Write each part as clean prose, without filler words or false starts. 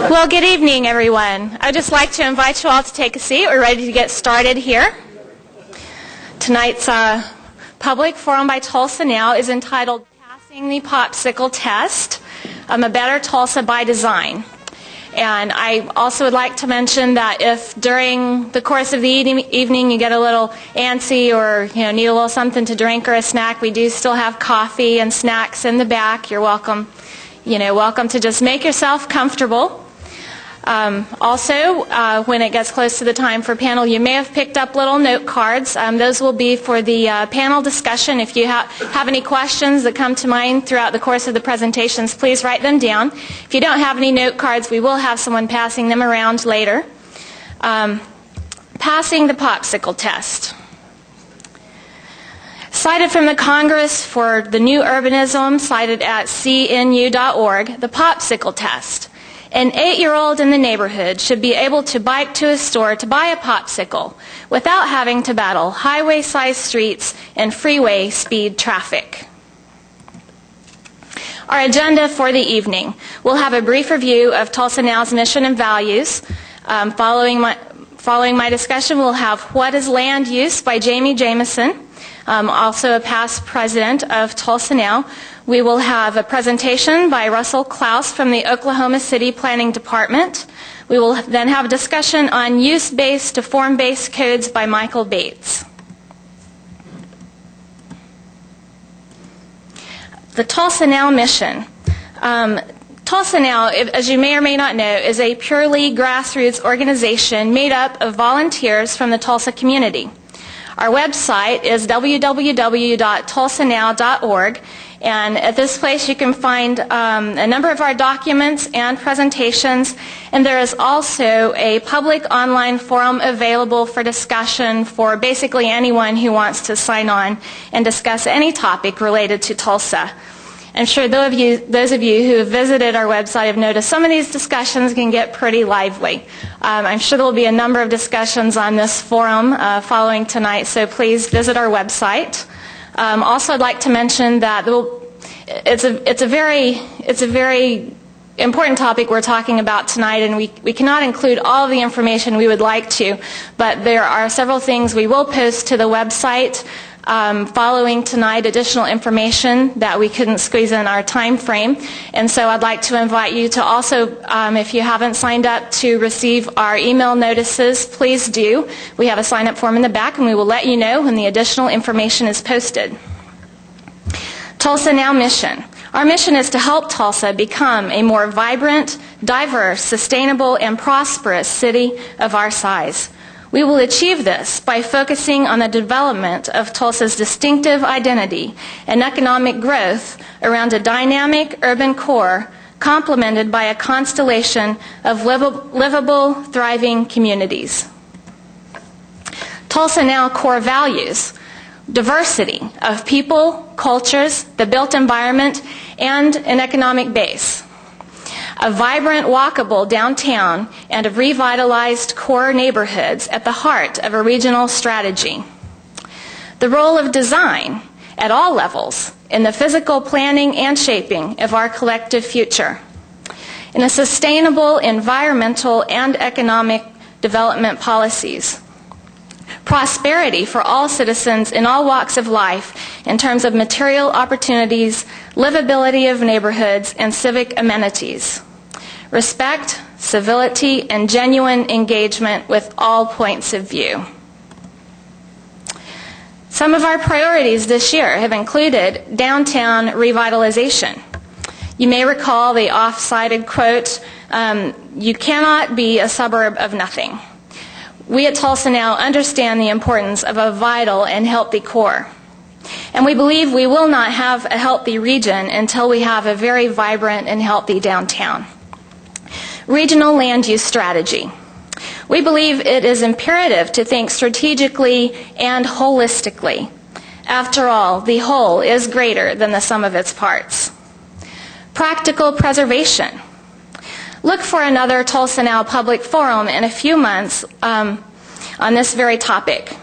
Well, good evening, everyone. I'd just like to invite you all to take a seat. We're ready to get started here. Tonight's public forum by TulsaNow is entitled Passing the Popsicle Test, A Better Tulsa by Design. And I also would like to mention that if during the course of the evening you get a little antsy or need a little something to drink or a snack, we do still have coffee and snacks in the back. You're welcome. Welcome to just make yourself comfortable. Also, when it gets close to the time for panel, you may have picked up little note cards. Those will be for the panel discussion. If you have any questions that come to mind throughout the course of the presentations, please write them down. If you don't have any note cards, we will have someone passing them around later. Passing the Popsicle Test. Cited from the Congress for the New Urbanism, cited at cnu.org, the Popsicle Test. An 8-year-old in the neighborhood should be able to bike to a store to buy a popsicle without having to battle highway-sized streets and freeway speed traffic. Our agenda for the evening. We'll have a brief review of TulsaNow's mission and values. Following my discussion, we'll have What is Land Use by Jamie Jameson, also a past president of TulsaNow. We will have a presentation by Russell Klaus from the Oklahoma City Planning Department. We will then have a discussion on use-based to form-based codes by Michael Bates. The TulsaNow mission. TulsaNow, as you may or may not know, is a purely grassroots organization made up of volunteers from the Tulsa community. Our website is www.tulsanow.org, and at this place you can find a number of our documents and presentations, and there is also a public online forum available for discussion for basically anyone who wants to sign on and discuss any topic related to Tulsa. I'm sure those of you who have visited our website have noticed some of these discussions can get pretty lively. I'm sure there will be a number of discussions on this forum following tonight, so please visit our website. Also, I'd like to mention that it's a very important topic we're talking about tonight, and we cannot include all of the information we would like to, but there are several things we will post to the website following tonight, additional information that we couldn't squeeze in our time frame. And so I'd like to invite you to also, if you haven't signed up to receive our email notices, please do. We have a sign-up form in the back, and we will let you know when the additional information is posted. TulsaNow mission. Our mission is to help Tulsa become a more vibrant, diverse, sustainable, and prosperous city of our size. We will achieve this by focusing on the development of Tulsa's distinctive identity and economic growth around a dynamic urban core complemented by a constellation of livable, thriving communities. TulsaNow core values: diversity of people, cultures, the built environment, and an economic base. A vibrant, walkable downtown and of revitalized core neighborhoods at the heart of a regional strategy. The role of design at all levels in the physical planning and shaping of our collective future. In a sustainable environmental and economic development policies. Prosperity for all citizens in all walks of life in terms of material opportunities, livability of neighborhoods, and civic amenities. Respect, civility, and genuine engagement with all points of view. Some of our priorities this year have included downtown revitalization. You may recall the oft-cited quote, "You cannot be a suburb of nothing." We at TulsaNow understand the importance of a vital and healthy core. And we believe we will not have a healthy region until we have a very vibrant and healthy downtown. Regional land use strategy. We believe it is imperative to think strategically and holistically. After all, the whole is greater than the sum of its parts. Practical preservation. Look for another TulsaNow public forum in a few months on this very topic,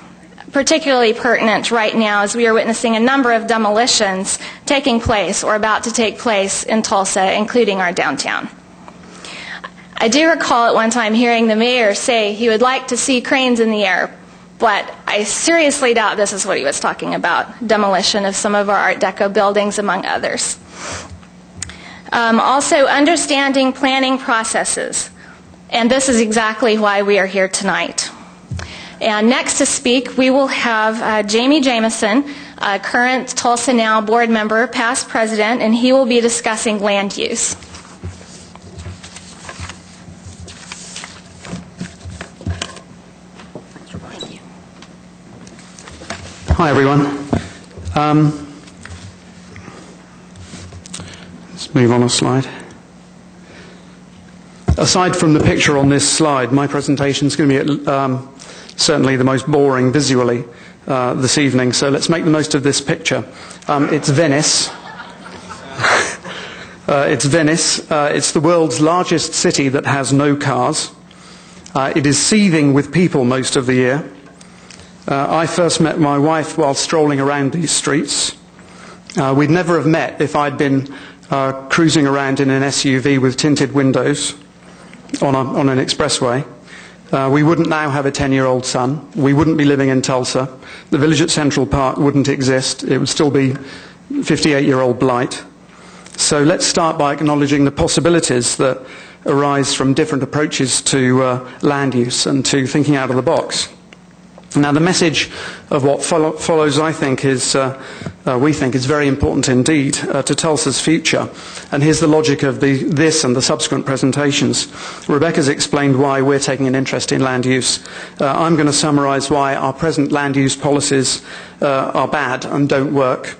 particularly pertinent right now as we are witnessing a number of demolitions taking place or about to take place in Tulsa, including our downtown. I do recall at one time hearing the mayor say he would like to see cranes in the air, but I seriously doubt this is what he was talking about, demolition of some of our Art Deco buildings, among others. Also, understanding planning processes. And this is exactly why we are here tonight. And next to speak, we will have Jamie Jameson, a current TulsaNow board member, past president, and he will be discussing land use. Thank you. Hi, everyone. Let's move on a slide. Aside from the picture on this slide, my presentation is going to be certainly the most boring visually this evening, so let's make the most of this picture. It's Venice. It's Venice. It's the world's largest city that has no cars. It is seething with people most of the year. I first met my wife while strolling around these streets. We'd never have met if I'd been cruising around in an SUV with tinted windows on an expressway. We wouldn't now have a 10-year-old son. We wouldn't be living in Tulsa. The village at Central Park wouldn't exist. It would still be 58-year-old blight. So let's start by acknowledging the possibilities that arise from different approaches to land use and to thinking out of the box. Now, the message of what follows, I think, we think is very important indeed to Tulsa's future. And here's the logic of this and the subsequent presentations. Rebecca's explained why we're taking an interest in land use. I'm going to summarize why our present land use policies are bad and don't work.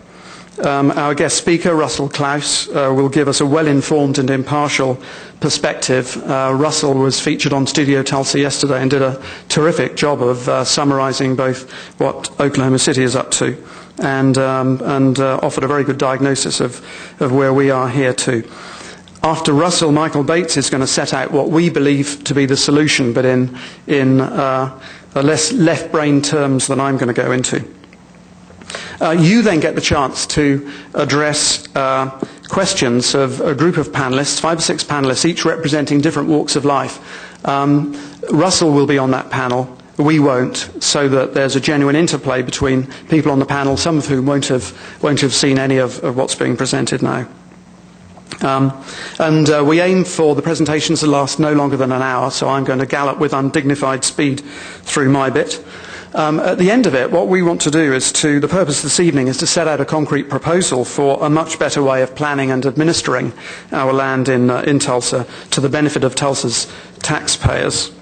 Our guest speaker, Russell Klaus, will give us a well-informed and impartial perspective. Russell was featured on Studio Tulsa yesterday and did a terrific job of summarizing both what Oklahoma City is up to and offered a very good diagnosis of where we are here too. After Russell, Michael Bates is going to set out what we believe to be the solution, but in less left-brain terms than I'm going to go into. You then get the chance to address questions of a group of panelists, 5 or 6 panelists, each representing different walks of life. Russell will be on that panel. We won't, so that there's a genuine interplay between people on the panel, some of whom won't have seen any of what's being presented now. We aim for the presentations to last no longer than an hour, so I'm going to gallop with undignified speed through my bit. At the end of it, what we want to do the purpose this evening is to set out a concrete proposal for a much better way of planning and administering our land in Tulsa to the benefit of Tulsa's taxpayers.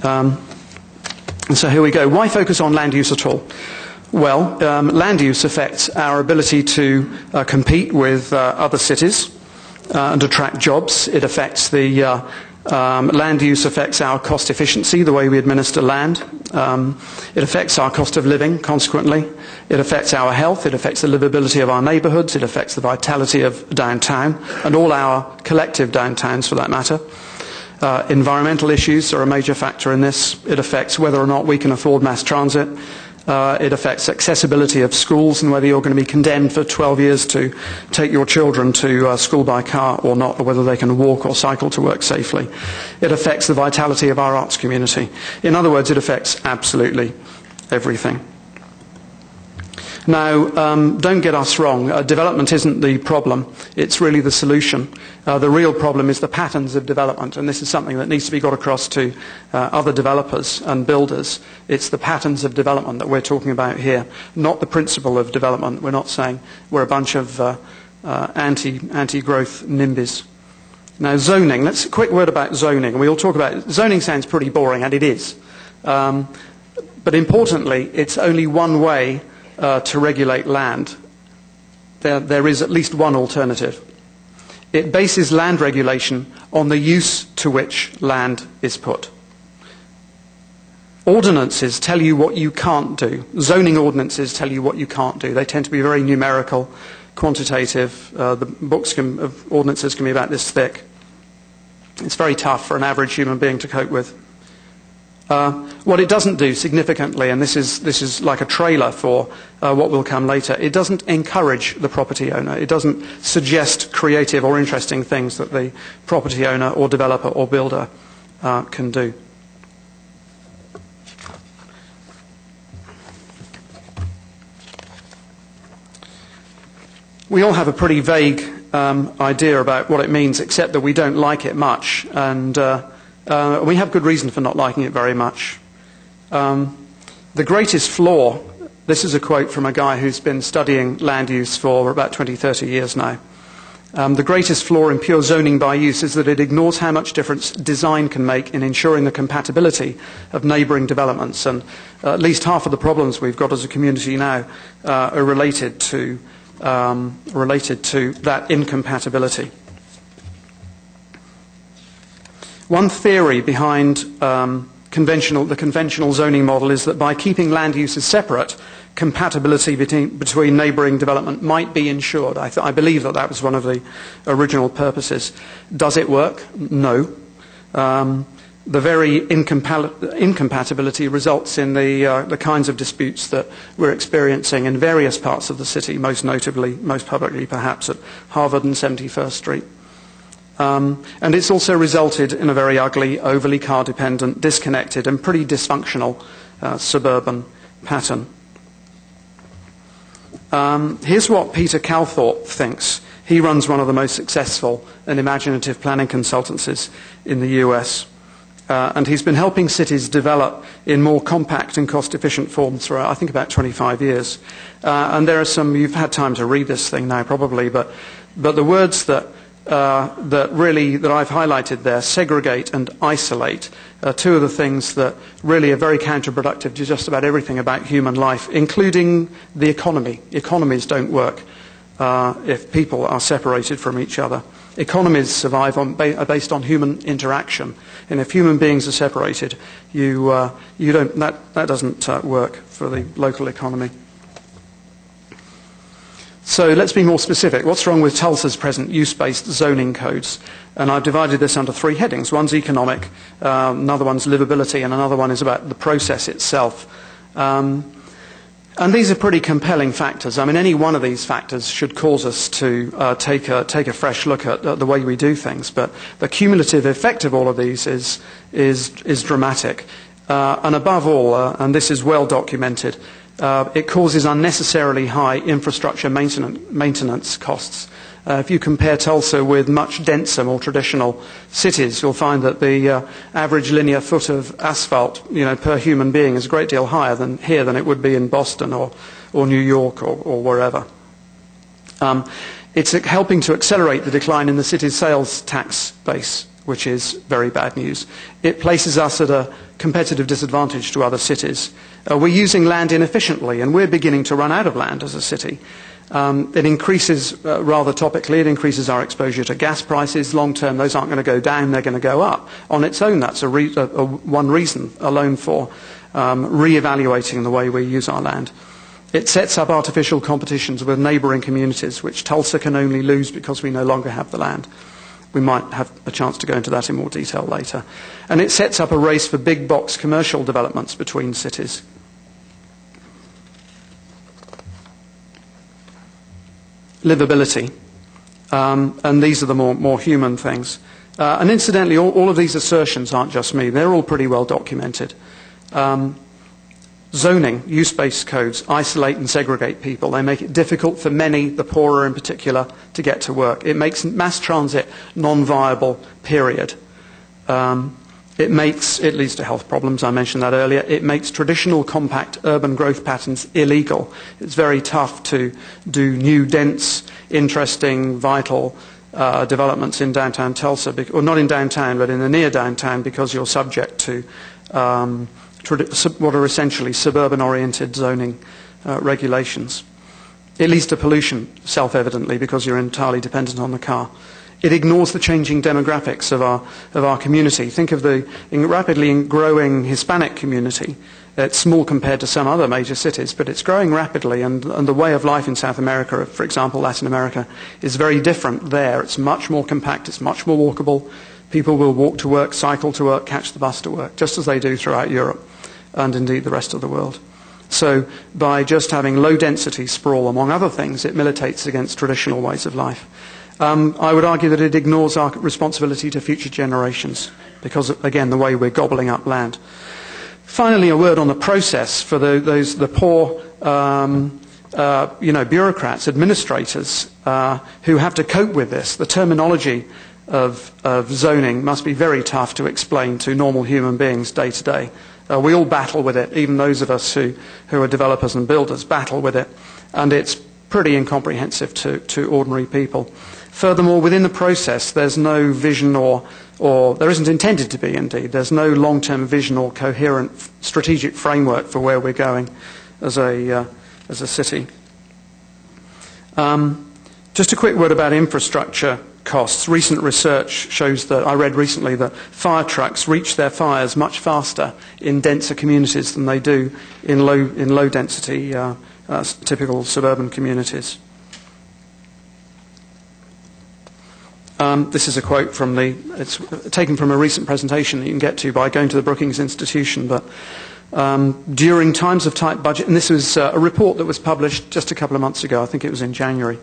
So here we go. Why focus on land use at all? Well, land use affects our ability to compete with other cities and attract jobs. It affects land use affects our cost efficiency, the way we administer land. It affects our cost of living, consequently. It affects our health. It affects the livability of our neighborhoods. It affects the vitality of downtown, and all our collective downtowns, for that matter. Environmental issues are a major factor in this. It affects whether or not we can afford mass transit. It affects accessibility of schools and whether you're going to be condemned for 12 years to take your children to school by car or not, or whether they can walk or cycle to work safely. It affects the vitality of our arts community. In other words, it affects absolutely everything. Now, don't get us wrong. Development isn't the problem. It's really the solution. The real problem is the patterns of development, and this is something that needs to be got across to other developers and builders. It's the patterns of development that we're talking about here, not the principle of development. We're not saying we're a bunch of anti-growth NIMBYs. Now, zoning. Let's a quick word about zoning. We all talk about it. Zoning sounds pretty boring, and it is. But importantly, it's only one way to regulate land. There is at least one alternative. It bases land regulation on the use to which land is put. Ordinances tell you what you can't do. Zoning ordinances tell you what you can't do. They tend to be very numerical, quantitative. The books of ordinances can be about this thick. It's very tough for an average human being to cope with. What it doesn't do significantly, and this is like a trailer for what will come later, it doesn't encourage the property owner. It doesn't suggest creative or interesting things that the property owner or developer or builder can do. We all have a pretty vague idea about what it means, except that we don't like it much, and we have good reason for not liking it very much. The greatest flaw, this is a quote from a guy who's been studying land use for about 20, 30 years now. The greatest flaw in pure zoning by use is that it ignores how much difference design can make in ensuring the compatibility of neighbouring developments, and at least half of the problems we've got as a community now are related to that incompatibility. One theory behind the conventional zoning model is that by keeping land uses separate, compatibility between neighbouring development might be ensured. I believe that was one of the original purposes. Does it work? No. The very incompatibility results in the kinds of disputes that we're experiencing in various parts of the city, most notably, most publicly perhaps, at Harvard and 71st Street. And it's also resulted in a very ugly, overly car-dependent, disconnected and pretty dysfunctional suburban pattern. Here's what Peter Calthorpe thinks. He runs one of the most successful and imaginative planning consultancies in the US. And he's been helping cities develop in more compact and cost-efficient forms for, I think, about 25 years. And there are some, you've had time to read this thing now probably, but the words that I've highlighted there, segregate and isolate, are two of the things that really are very counterproductive to just about everything about human life, including the economy. Economies don't work if people are separated from each other. Economies survive are based on human interaction, and if human beings are separated, that doesn't work for the local economy. So let's be more specific. What's wrong with Tulsa's present use-based zoning codes? And I've divided this under three headings. One's economic, another one's livability, and another one is about the process itself. And these are pretty compelling factors. I mean, any one of these factors should cause us to take a fresh look at the way we do things. But the cumulative effect of all of these is dramatic. And above all, and this is well documented, it causes unnecessarily high infrastructure maintenance costs. If you compare Tulsa with much denser, more traditional cities, you'll find that the average linear foot of asphalt, per human being is a great deal higher than it would be in Boston or New York or wherever. It's helping to accelerate the decline in the city's sales tax base, which is very bad news. It places us at a competitive disadvantage to other cities. We're using land inefficiently, and we're beginning to run out of land as a city. It increases, rather topically, it increases our exposure to gas prices. Long term, those aren't going to go down, they're going to go up. On its own, that's one reason alone for re-evaluating the way we use our land. It sets up artificial competitions with neighbouring communities, which Tulsa can only lose because we no longer have the land. We might have a chance to go into that in more detail later. And it sets up a race for big box commercial developments between cities. Livability, and these are the more human things. And incidentally, all of these assertions aren't just me. They're all pretty well documented. Zoning, use-based codes, isolate and segregate people. They make it difficult for many, the poorer in particular, to get to work. It makes mass transit non-viable, period. It leads to health problems, I mentioned that earlier. It makes traditional compact urban growth patterns illegal. It's very tough to do new, dense, interesting, vital developments in downtown Tulsa, or not in downtown, but in the near downtown, because you're subject to what are essentially suburban-oriented zoning regulations. It leads to pollution, self-evidently, because you're entirely dependent on the car. It ignores the changing demographics of our community. Think of the rapidly growing Hispanic community. It's small compared to some other major cities, but it's growing rapidly, and the way of life in South America, for example, Latin America, is very different there. It's much more compact, it's much more walkable. People will walk to work, cycle to work, catch the bus to work, just as they do throughout Europe and indeed the rest of the world. So by just having low-density sprawl, among other things, it militates against traditional ways of life. I would argue that it ignores our responsibility to future generations because, again, the way we're gobbling up land. Finally, a word on the process for the poor bureaucrats, administrators who have to cope with this. The terminology of zoning must be very tough to explain to normal human beings day to day. We all battle with it, even those of us who are developers and builders battle with it, and it's pretty incomprehensive to ordinary people. Furthermore, within the process, there's no vision or there isn't intended to be, indeed. There's no long-term vision or coherent strategic framework for where we're going as a city. Just a quick word about infrastructure costs. Recent research shows that, I read recently, that fire trucks reach their fires much faster in denser communities than they do in low density, typical suburban communities. This is a quote from it's taken from a recent presentation that you can get to by going to the Brookings Institution, but during times of tight budget, and this was a report that was published just a couple of months ago, I think it was in January.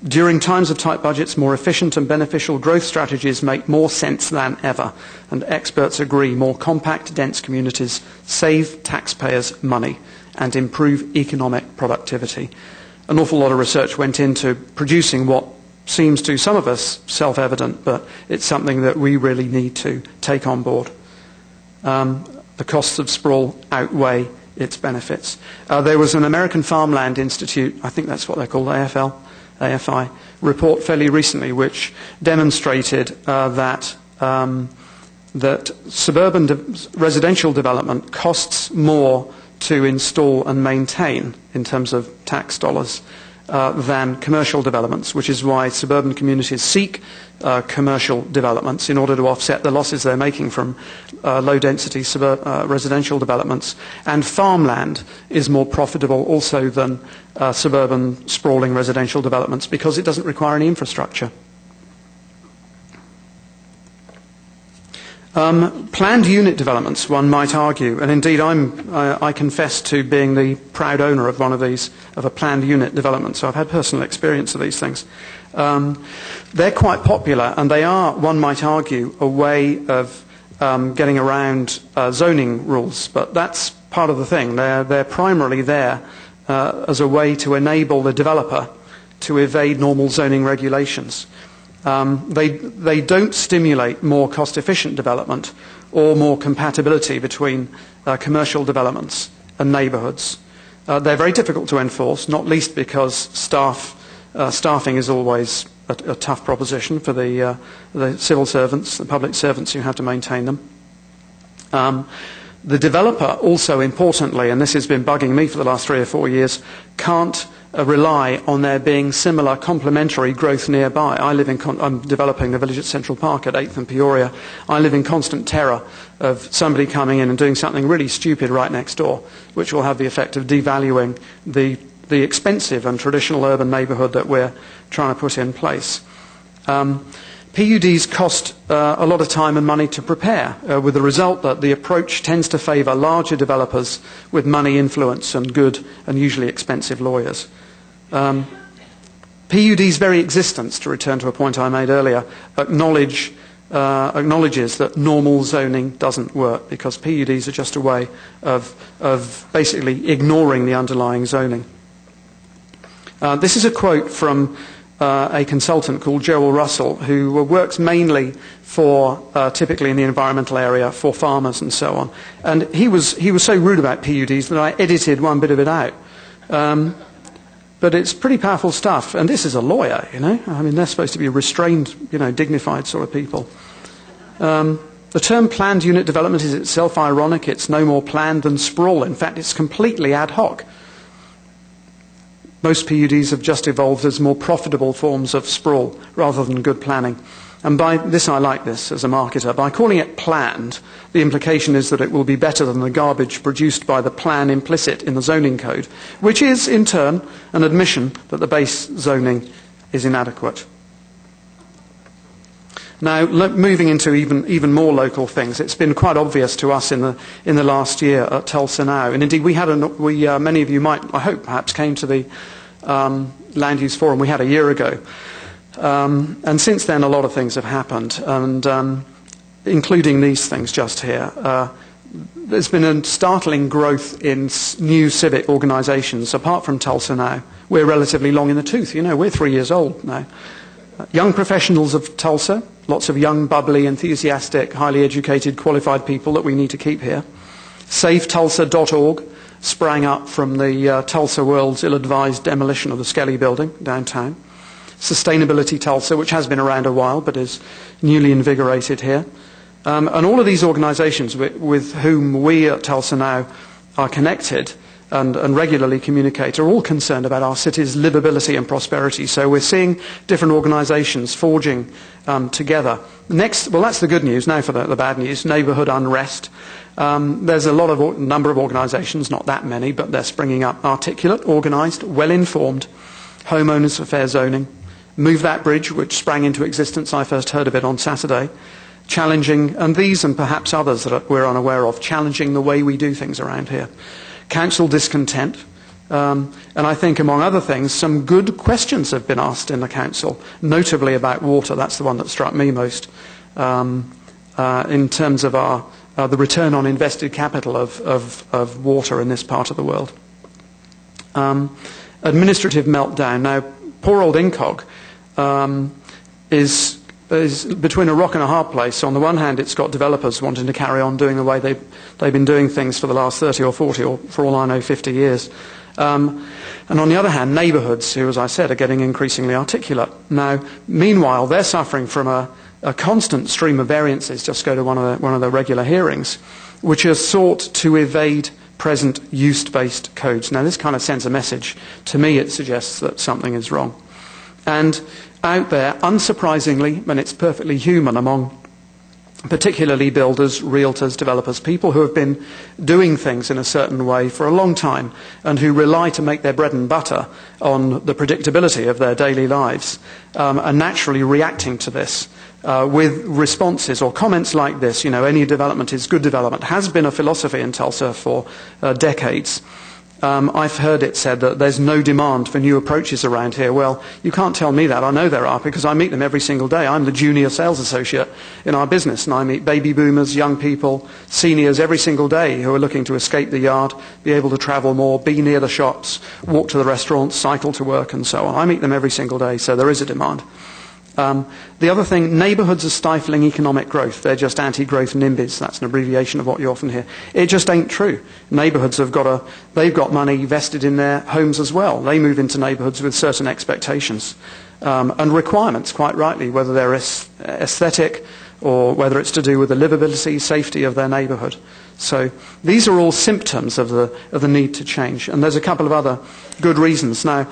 During times of tight budgets, more efficient and beneficial growth strategies make more sense than ever, and experts agree more compact, dense communities save taxpayers money and improve economic productivity. An awful lot of research went into producing what seems to some of us self-evident, but it's something that we really need to take on board. The costs of sprawl outweigh its benefits. There was an American Farmland Institute, I think that's what they're called, AFI, report fairly recently which demonstrated that suburban residential development costs more to install and maintain in terms of tax dollars than commercial developments, which is why suburban communities seek commercial developments in order to offset the losses they're making from low-density residential developments. And farmland is more profitable also than suburban sprawling residential developments because it doesn't require any infrastructure. Planned unit developments, one might argue, and indeed I confess to being the proud owner of one of these, of a planned unit development, so I've had personal experience of these things. They're quite popular, and they are, one might argue, a way of getting around zoning rules, but that's part of the thing. They're primarily there as a way to enable the developer to evade normal zoning regulations. They don't stimulate more cost-efficient development or more compatibility between commercial developments and neighbourhoods. They're very difficult to enforce, not least because staffing is always a tough proposition for the civil servants, the public servants who have to maintain them. The developer also, importantly, and this has been bugging me for the last 3 or 4 years, can't rely on there being similar complementary growth nearby. I'm developing the village at Central Park at 8th and Peoria. I live in constant terror of somebody coming in and doing something really stupid right next door, which will have the effect of devaluing the expensive and traditional urban neighbourhood that we're trying to put in place. PUDs cost a lot of time and money to prepare, with the result that the approach tends to favour larger developers with money, influence and good and usually expensive lawyers. PUD's very existence, to return to a point I made earlier, acknowledges that normal zoning doesn't work because PUDs are just a way of basically ignoring the underlying zoning. This is a quote from a consultant called Joel Russell, who works mainly for, typically in the environmental area, for farmers and so on. And he was so rude about PUDs that I edited one bit of it out. But it's pretty powerful stuff. And this is a lawyer, you know. I mean, they're supposed to be restrained, you know, dignified sort of people. The term planned unit development is itself ironic. It's no more planned than sprawl. In fact, it's completely ad hoc. Most PUDs have just evolved as more profitable forms of sprawl rather than good planning. And by this, I like this as a marketer. By calling it planned, the implication is that it will be better than the garbage produced by the plan implicit in the zoning code, which is, in turn, an admission that the base zoning is inadequate. Now, moving into even more local things, it's been quite obvious to us in the last year at TulsaNow, and indeed many of you might, I hope, perhaps came to the Land Use Forum we had a year ago. And since then, a lot of things have happened, and including these things just here. There's been a startling growth in new civic organisations, apart from TulsaNow. We're relatively long in the tooth. You know, we're 3 years old now. Young professionals of Tulsa, lots of young, bubbly, enthusiastic, highly educated, qualified people that we need to keep here. SaveTulsa.org sprang up from the Tulsa World's ill-advised demolition of the Skelly building downtown. Sustainability Tulsa, which has been around a while but is newly invigorated here. And all of these organisations with whom we at TulsaNow are connected and regularly communicate are all concerned about our city's livability and prosperity. So we're seeing different organisations forging together. Next, well, that's the good news. Now for the bad news, neighbourhood unrest. There's a number of organisations, not that many, but they're springing up. Articulate, organised, well-informed, homeowners for fair zoning. Move That Bridge, which sprang into existence. I first heard of it on Saturday. Challenging, and these and perhaps others that we're unaware of, challenging the way we do things around here. Council discontent, and I think, among other things, some good questions have been asked in the council, notably about water. That's the one that struck me most, in terms of the return on invested capital of water in this part of the world. Administrative meltdown. Now, poor old INCOG is between a rock and a hard place. On the one hand, it's got developers wanting to carry on doing the way they've been doing things for the last 30 or 40 or, for all I know, 50 years. And on the other hand, neighbourhoods who, as I said, are getting increasingly articulate. Now, meanwhile, they're suffering from a constant stream of variances. Just go to one of the regular hearings, which are sought to evade present use-based codes. Now, this kind of sends a message. To me, it suggests that something is wrong. And out there, unsurprisingly, and it's perfectly human among particularly builders, realtors, developers, people who have been doing things in a certain way for a long time and who rely to make their bread and butter on the predictability of their daily lives, are naturally reacting to this with responses or comments like this. You know, any development is good development. Has been a philosophy in Tulsa for decades. I've heard it said that there's no demand for new approaches around here. Well, you can't tell me that. I know there are, because I meet them every single day. I'm the junior sales associate in our business, and I meet baby boomers, young people, seniors every single day who are looking to escape the yard, be able to travel more, be near the shops, walk to the restaurants, cycle to work, and so on. I meet them every single day, so there is a demand. The other thing, neighbourhoods are stifling economic growth. They're just anti-growth NIMBYs. That's an abbreviation of what you often hear. It just ain't true. Neighbourhoods they've got money vested in their homes as well. They move into neighbourhoods with certain expectations and requirements, quite rightly, whether they're aesthetic or whether it's to do with the livability, safety of their neighbourhood. So these are all symptoms of the need to change. And there's a couple of other good reasons. Now,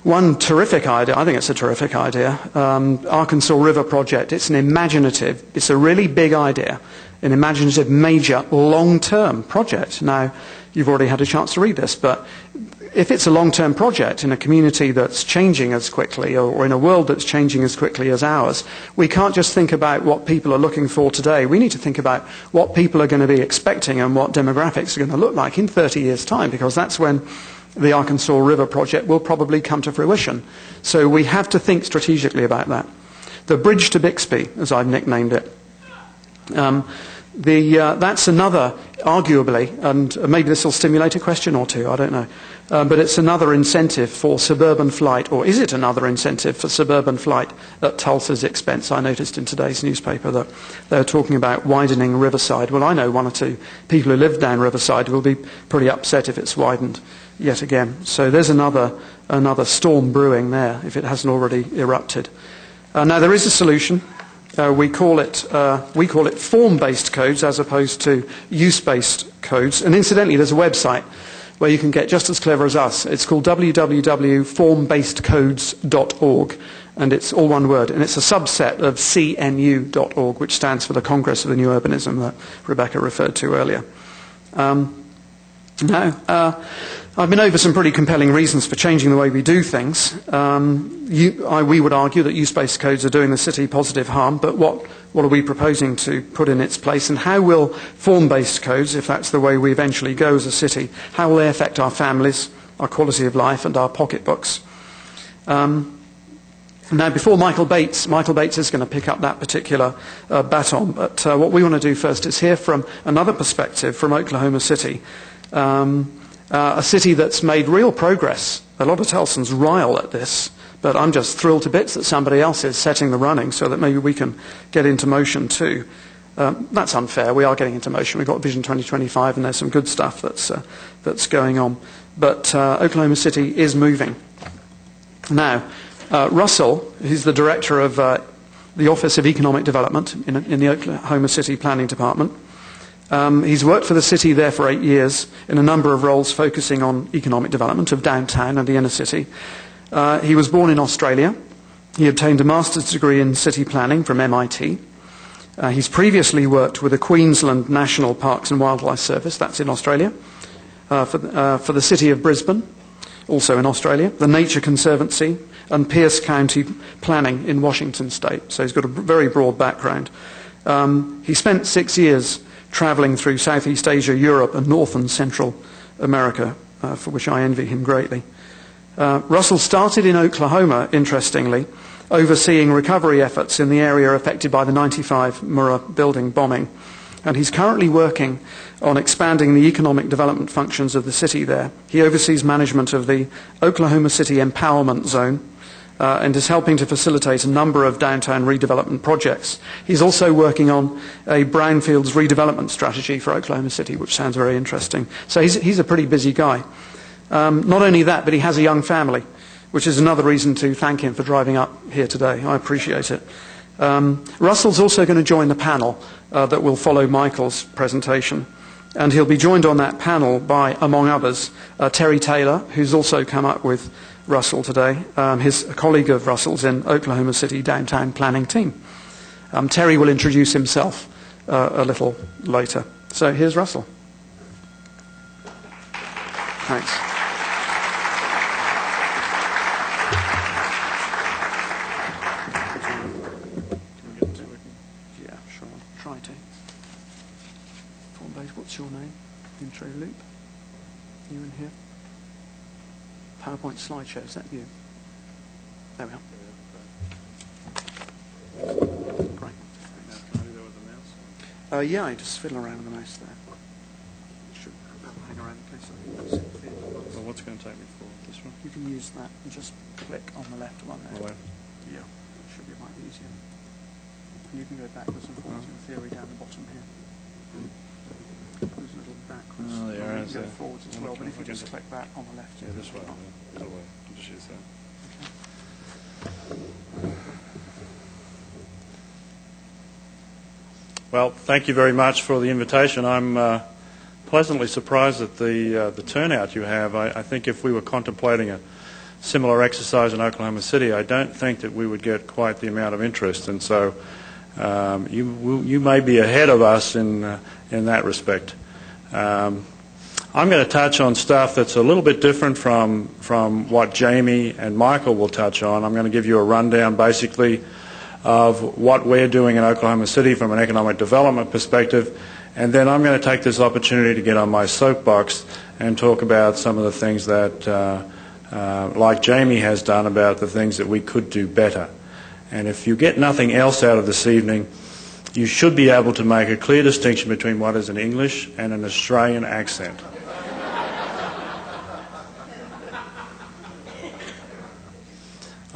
one terrific idea, I think it's a terrific idea, Arkansas River Project. It's it's a really big idea, an imaginative, major, long-term project. Now, you've already had a chance to read this, but if it's a long-term project in a community that's changing as quickly, or in a world that's changing as quickly as ours, we can't just think about what people are looking for today. We need to think about what people are going to be expecting and what demographics are going to look like in 30 years' time, because that's when the Arkansas River Project will probably come to fruition. So we have to think strategically about that. The Bridge to Bixby, as I've nicknamed it. That's another, arguably, and maybe this will stimulate a question or two, I don't know, but it's another incentive for suburban flight, or is it another incentive for suburban flight at Tulsa's expense? I noticed in today's newspaper that they're talking about widening Riverside. Well, I know one or two people who live down Riverside will be pretty upset if it's widened yet again. So there's another storm brewing there, if it hasn't already erupted. Now, there is a solution. We call it form-based codes as opposed to use-based codes. And incidentally, there's a website where you can get just as clever as us. It's called www.formbasedcodes.org, and it's all one word. And it's a subset of CNU.org, which stands for the Congress of the New Urbanism that Rebecca referred to earlier. I've been over some pretty compelling reasons for changing the way we do things. We would argue that use-based codes are doing the city positive harm, but what are we proposing to put in its place, and how will form-based codes, if that's the way we eventually go as a city, how will they affect our families, our quality of life, and our pocketbooks? Now, before Michael Bates is going to pick up that particular baton, but what we want to do first is hear from another perspective from Oklahoma City, a city that's made real progress. A lot of Tulsans rile at this, but I'm just thrilled to bits that somebody else is setting the running so that maybe we can get into motion too. That's unfair. We are getting into motion. We've got Vision 2025 and there's some good stuff that's going on. But Oklahoma City is moving. Now, Russell, who's the director of the Office of Economic Development in the Oklahoma City Planning Department, he's worked for the city there for 8 years in a number of roles focusing on economic development of downtown and the inner city. He was born in Australia. He obtained a master's degree in city planning from MIT. He's previously worked with the Queensland National Parks and Wildlife Service, that's in Australia, for the city of Brisbane, also in Australia, the Nature Conservancy, and Pierce County Planning in Washington State. So he's got a very broad background. He spent 6 years travelling through Southeast Asia, Europe, and North and Central America, for which I envy him greatly. Russell started in Oklahoma, interestingly, overseeing recovery efforts in the area affected by the 95 Murrah building bombing. And he's currently working on expanding the economic development functions of the city there. He oversees management of the Oklahoma City Empowerment Zone and is helping to facilitate a number of downtown redevelopment projects. He's also working on a brownfields redevelopment strategy for Oklahoma City, which sounds very interesting. So he's a pretty busy guy. Not only that, but he has a young family, which is another reason to thank him for driving up here today. I appreciate it. Russell's also going to join the panel that will follow Michael's presentation. And he'll be joined on that panel by, among others, Terry Taylor, who's also come up with Russell today. He's a colleague of Russell's in Oklahoma City downtown planning team. Terry will introduce himself a little later. So here's Russell. Thanks. What's your name? Intro loop. You in here? PowerPoint slideshow, is that you? There we are. Great. Yeah, I just fiddle around with the mouse there. Should hang around in case I see it. Well, what's it going to take me for? This one? You can use that and just click on the left one there. The left? Yeah, it should be a bit easier. And you can go backwards and forwards in theory down the bottom here. Goes a little backwards. Oh, the arrows you can go there. forwards as well, but if you just click that on the left. Yeah, this way. Yeah. That way. I'll just use that. Well, thank you very much for the invitation. I'm pleasantly surprised at the turnout you have. I think if we were contemplating a similar exercise in Oklahoma City, I don't think that we would get quite the amount of interest. And so you may be ahead of us in that respect. I'm going to touch on stuff that's a little bit different from what Jamie and Michael will touch on. I'm going to give you a rundown basically of what we're doing in Oklahoma City from an economic development perspective, and then I'm going to take this opportunity to get on my soapbox and talk about some of the things that, like Jamie has done, about the things that we could do better. And if you get nothing else out of this evening, you should be able to make a clear distinction between what is an English and an Australian accent.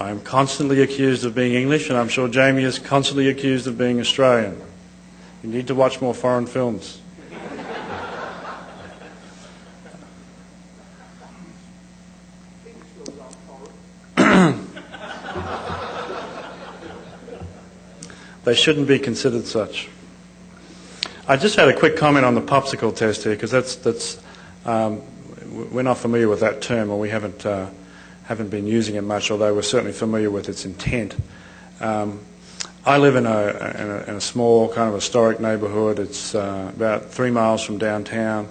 I am constantly accused of being English, and I'm sure Jamie is constantly accused of being Australian. You need to watch more foreign films. They shouldn't be considered such. I just had a quick comment on the Popsicle test here, because we're not familiar with that term, or we haven't been using it much, although we're certainly familiar with its intent. I live in a small kind of historic neighbourhood. It's about 3 miles from downtown,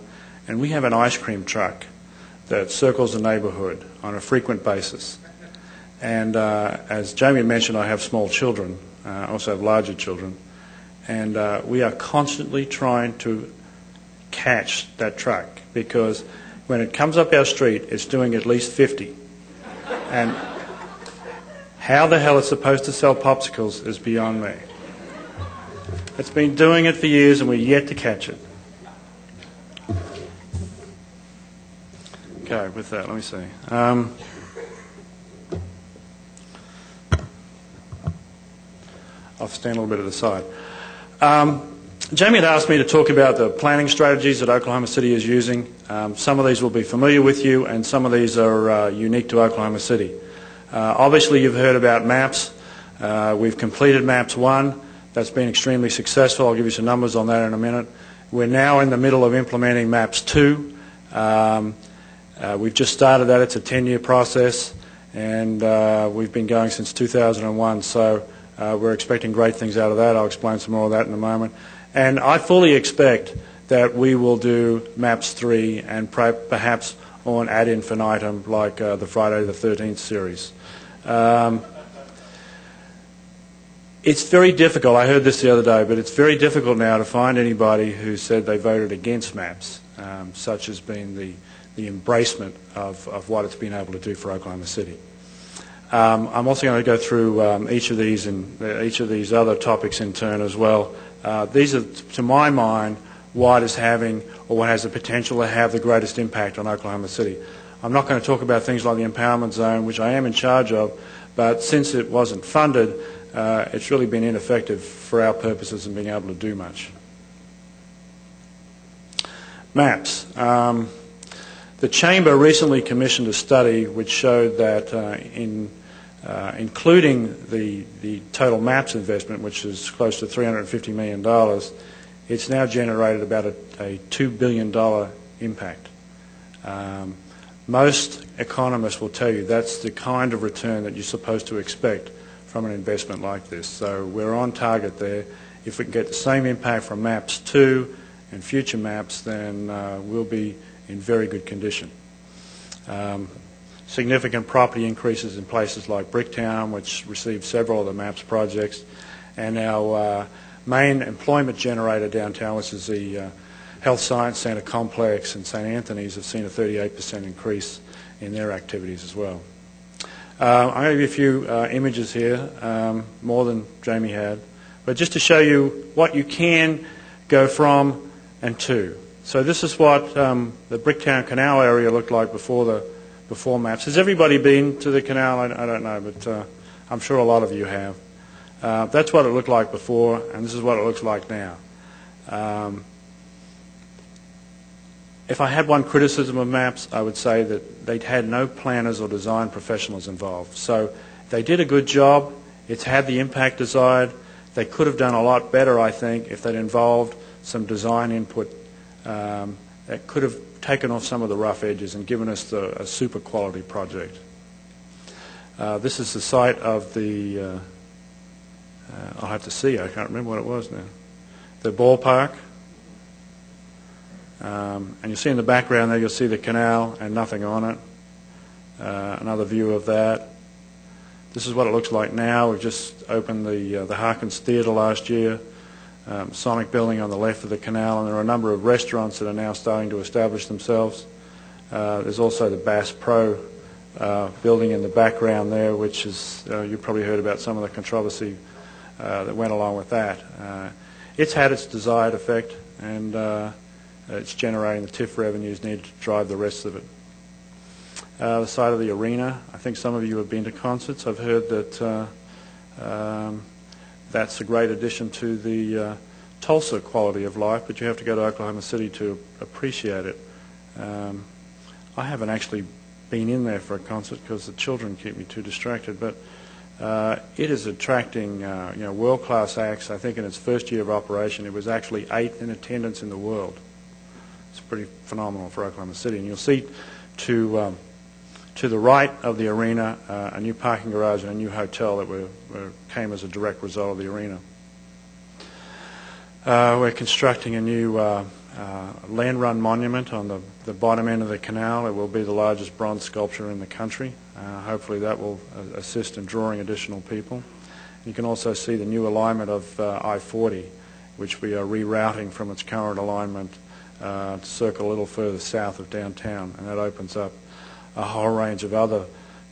and we have an ice cream truck that circles the neighbourhood on a frequent basis. And as Jamie mentioned, I have small children. I also have larger children. And we are constantly trying to catch that truck, because when it comes up our street, it's doing at least 50. And How the hell it's supposed to sell popsicles is beyond me. It's been doing it for years and we're yet to catch it. Okay, with that, let me see. I'll stand a little bit to the side. Jamie had asked me to talk about the planning strategies that Oklahoma City is using. Some of these will be familiar with you and some of these are unique to Oklahoma City. Obviously you've heard about MAPS. We've completed MAPS 1. That's been extremely successful. I'll give you some numbers on that in a minute. We're now in the middle of implementing MAPS 2. We've just started that. It's a 10-year process and we've been going since 2001, so we're expecting great things out of that. I'll explain some more of that in a moment. And I fully expect that we will do MAPS 3 and perhaps on ad infinitum like the Friday the 13th series. It's very difficult, I heard this the other day, but it's very difficult now to find anybody who said they voted against MAPS, such as being the embracement of what it's been able to do for Oklahoma City. I'm also going to go through each of these and each of these other topics in turn as well. These are, to my mind, what is having or what has the potential to have the greatest impact on Oklahoma City. I'm not going to talk about things like the empowerment zone, which I am in charge of, but since it wasn't funded, it's really been ineffective for our purposes in being able to do much. MAPS. The Chamber recently commissioned a study which showed that including the total MAPS investment, which is close to $350 million, it's now generated about a $2 billion impact. Most economists will tell you that's the kind of return that you're supposed to expect from an investment like this. So we're on target there. If we can get the same impact from MAPS 2 and future MAPS, then we'll be in very good condition. Significant property increases in places like Bricktown, which received several of the MAPS projects, and our main employment generator downtown, which is the Health Science Center Complex and St. Anthony's, have seen a 38% increase in their activities as well. I'm going to give you a few images here, more than Jamie had, but just to show you what you can go from and to. So this is what the Bricktown Canal area looked like before MAPS. Has everybody been to the canal? I don't know, but I'm sure a lot of you have. That's what it looked like before, and this is what it looks like now. If I had one criticism of MAPS, I would say that they'd had no planners or design professionals involved. So they did a good job. It's had the impact desired. They could have done a lot better, I think, if they'd involved some design input that could have taken off some of the rough edges and given us a super quality project. This is the site of the, I'll have to see, I can't remember what it was now, the ballpark. And you'll see in the background there, you'll see the canal and nothing on it. Another view of that. This is what it looks like now. We've just opened the Harkins Theatre last year. Sonic building on the left of the canal, and there are a number of restaurants that are now starting to establish themselves. There's also the Bass Pro building in the background there, which is, you probably heard about some of the controversy that went along with that. It's had its desired effect, and it's generating the TIF revenues needed to drive the rest of it. The side of the arena, I think some of you have been to concerts. I've heard that that's a great addition to the Tulsa quality of life, but you have to go to Oklahoma City to appreciate it. I haven't actually been in there for a concert because the children keep me too distracted, but it is attracting world-class acts. I think in its first year of operation it was actually 8th in attendance in the world. It's pretty phenomenal for Oklahoma City. And you'll see to the right of the arena a new parking garage and a new hotel that came as a direct result of the arena. We're constructing a new land run monument on the bottom end of the canal. It will be the largest bronze sculpture in the country. Hopefully that will assist in drawing additional people. You can also see the new alignment of I-40, which we are rerouting from its current alignment to circle a little further south of downtown, and that opens up a whole range of other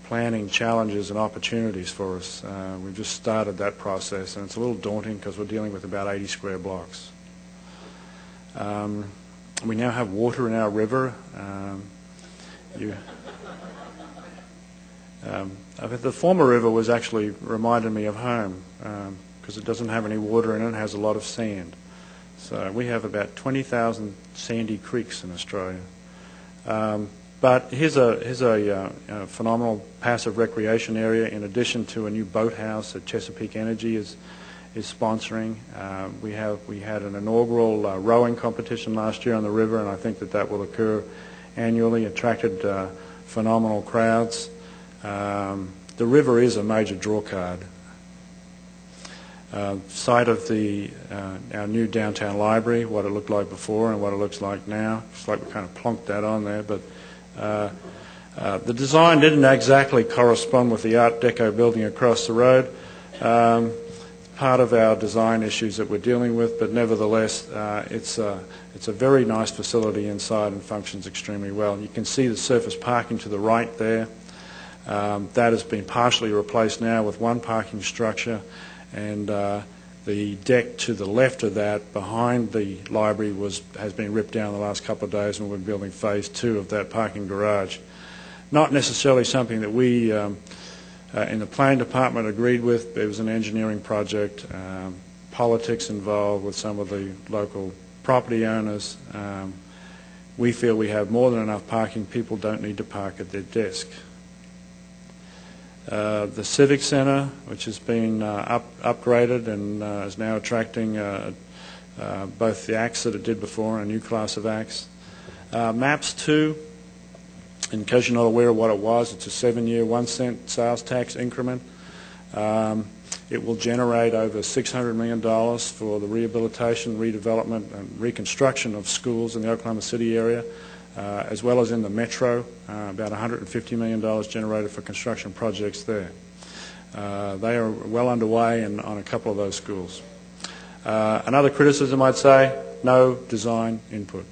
planning challenges and opportunities for us. We've just started that process, and it's a little daunting because we're dealing with about 80 square blocks. We now have water in our river. The former river was actually reminded me of home because it doesn't have any water in it. It has a lot of sand. So we have about 20,000 sandy creeks in Australia. But here's a phenomenal passive recreation area in addition to a new boathouse that Chesapeake Energy is sponsoring. We had an inaugural rowing competition last year on the river, and I think that will occur annually. Attracted phenomenal crowds. The river is a major draw card. Site of our new downtown library, what it looked like before and what it looks like now. It's like we kind of plonked that on there, but the design didn't exactly correspond with the Art Deco building across the road. Part of our design issues that we're dealing with, but nevertheless, it's a very nice facility inside and functions extremely well. You can see the surface parking to the right there. That has been partially replaced now with one parking structure, and the deck to the left of that behind the library has been ripped down the last couple of days, and we're building phase 2 of that parking garage. Not necessarily something that we in the planning department agreed with. It was an engineering project, politics involved with some of the local property owners. We feel we have more than enough parking. People don't need to park at their desk. The Civic Center, which has been upgraded and is now attracting both the acts that it did before and a new class of acts. MAPS 2, in case you're not aware of what it was, it's a 7-year 1-cent sales tax increment. It will generate over $600 million for the rehabilitation, redevelopment, and reconstruction of schools in the Oklahoma City area, as well as in the metro, about $150 million generated for construction projects there. They are well underway on a couple of those schools. Another criticism, I'd say, no design input.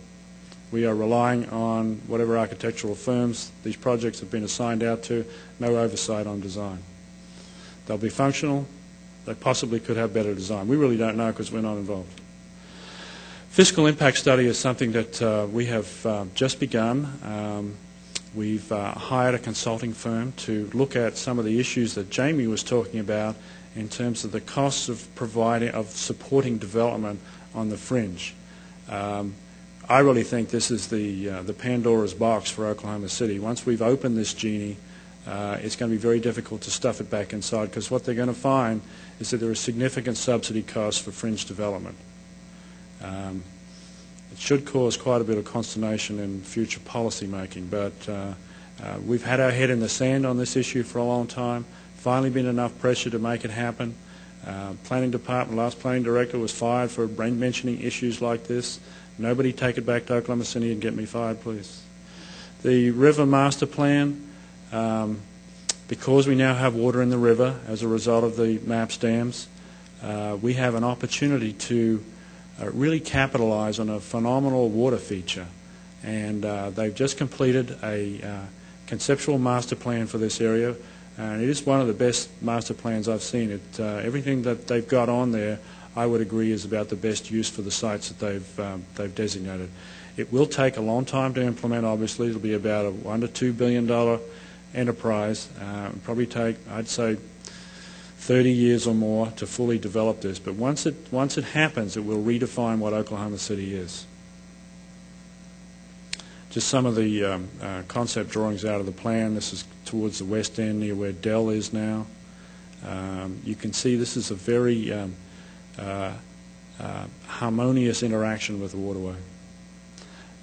We are relying on whatever architectural firms these projects have been assigned out to, no oversight on design. They'll be functional. They possibly could have better design. We really don't know because we're not involved. Fiscal impact study is something that we have just begun. We've hired a consulting firm to look at some of the issues that Jamie was talking about in terms of the costs of supporting development on the fringe. I really think this is the Pandora's box for Oklahoma City. Once we've opened this genie, it's going to be very difficult to stuff it back inside, because what they're going to find is that there are significant subsidy costs for fringe development. It should cause quite a bit of consternation in future policy making, but we've had our head in the sand on this issue for a long time. Finally been enough pressure to make it happen. Planning department, last planning director was fired for mentioning issues like this. Nobody take it back to Oklahoma City and get me fired, please. The river master plan, because we now have water in the river as a result of the MAPS dams, we have an opportunity to really capitalize on a phenomenal water feature. And they've just completed a conceptual master plan for this area, and it is one of the best master plans I've seen. Everything that they've got on there, I would agree, is about the best use for the sites that they've designated. It will take a long time to implement, obviously. It'll be about a $1 to $2 billion enterprise. It'll probably take, I'd say, 30 years or more to fully develop this. But once it happens, it will redefine what Oklahoma City is. Just some of the concept drawings out of the plan. This is towards the west end near where Dell is now. You can see this is a very harmonious interaction with the waterway.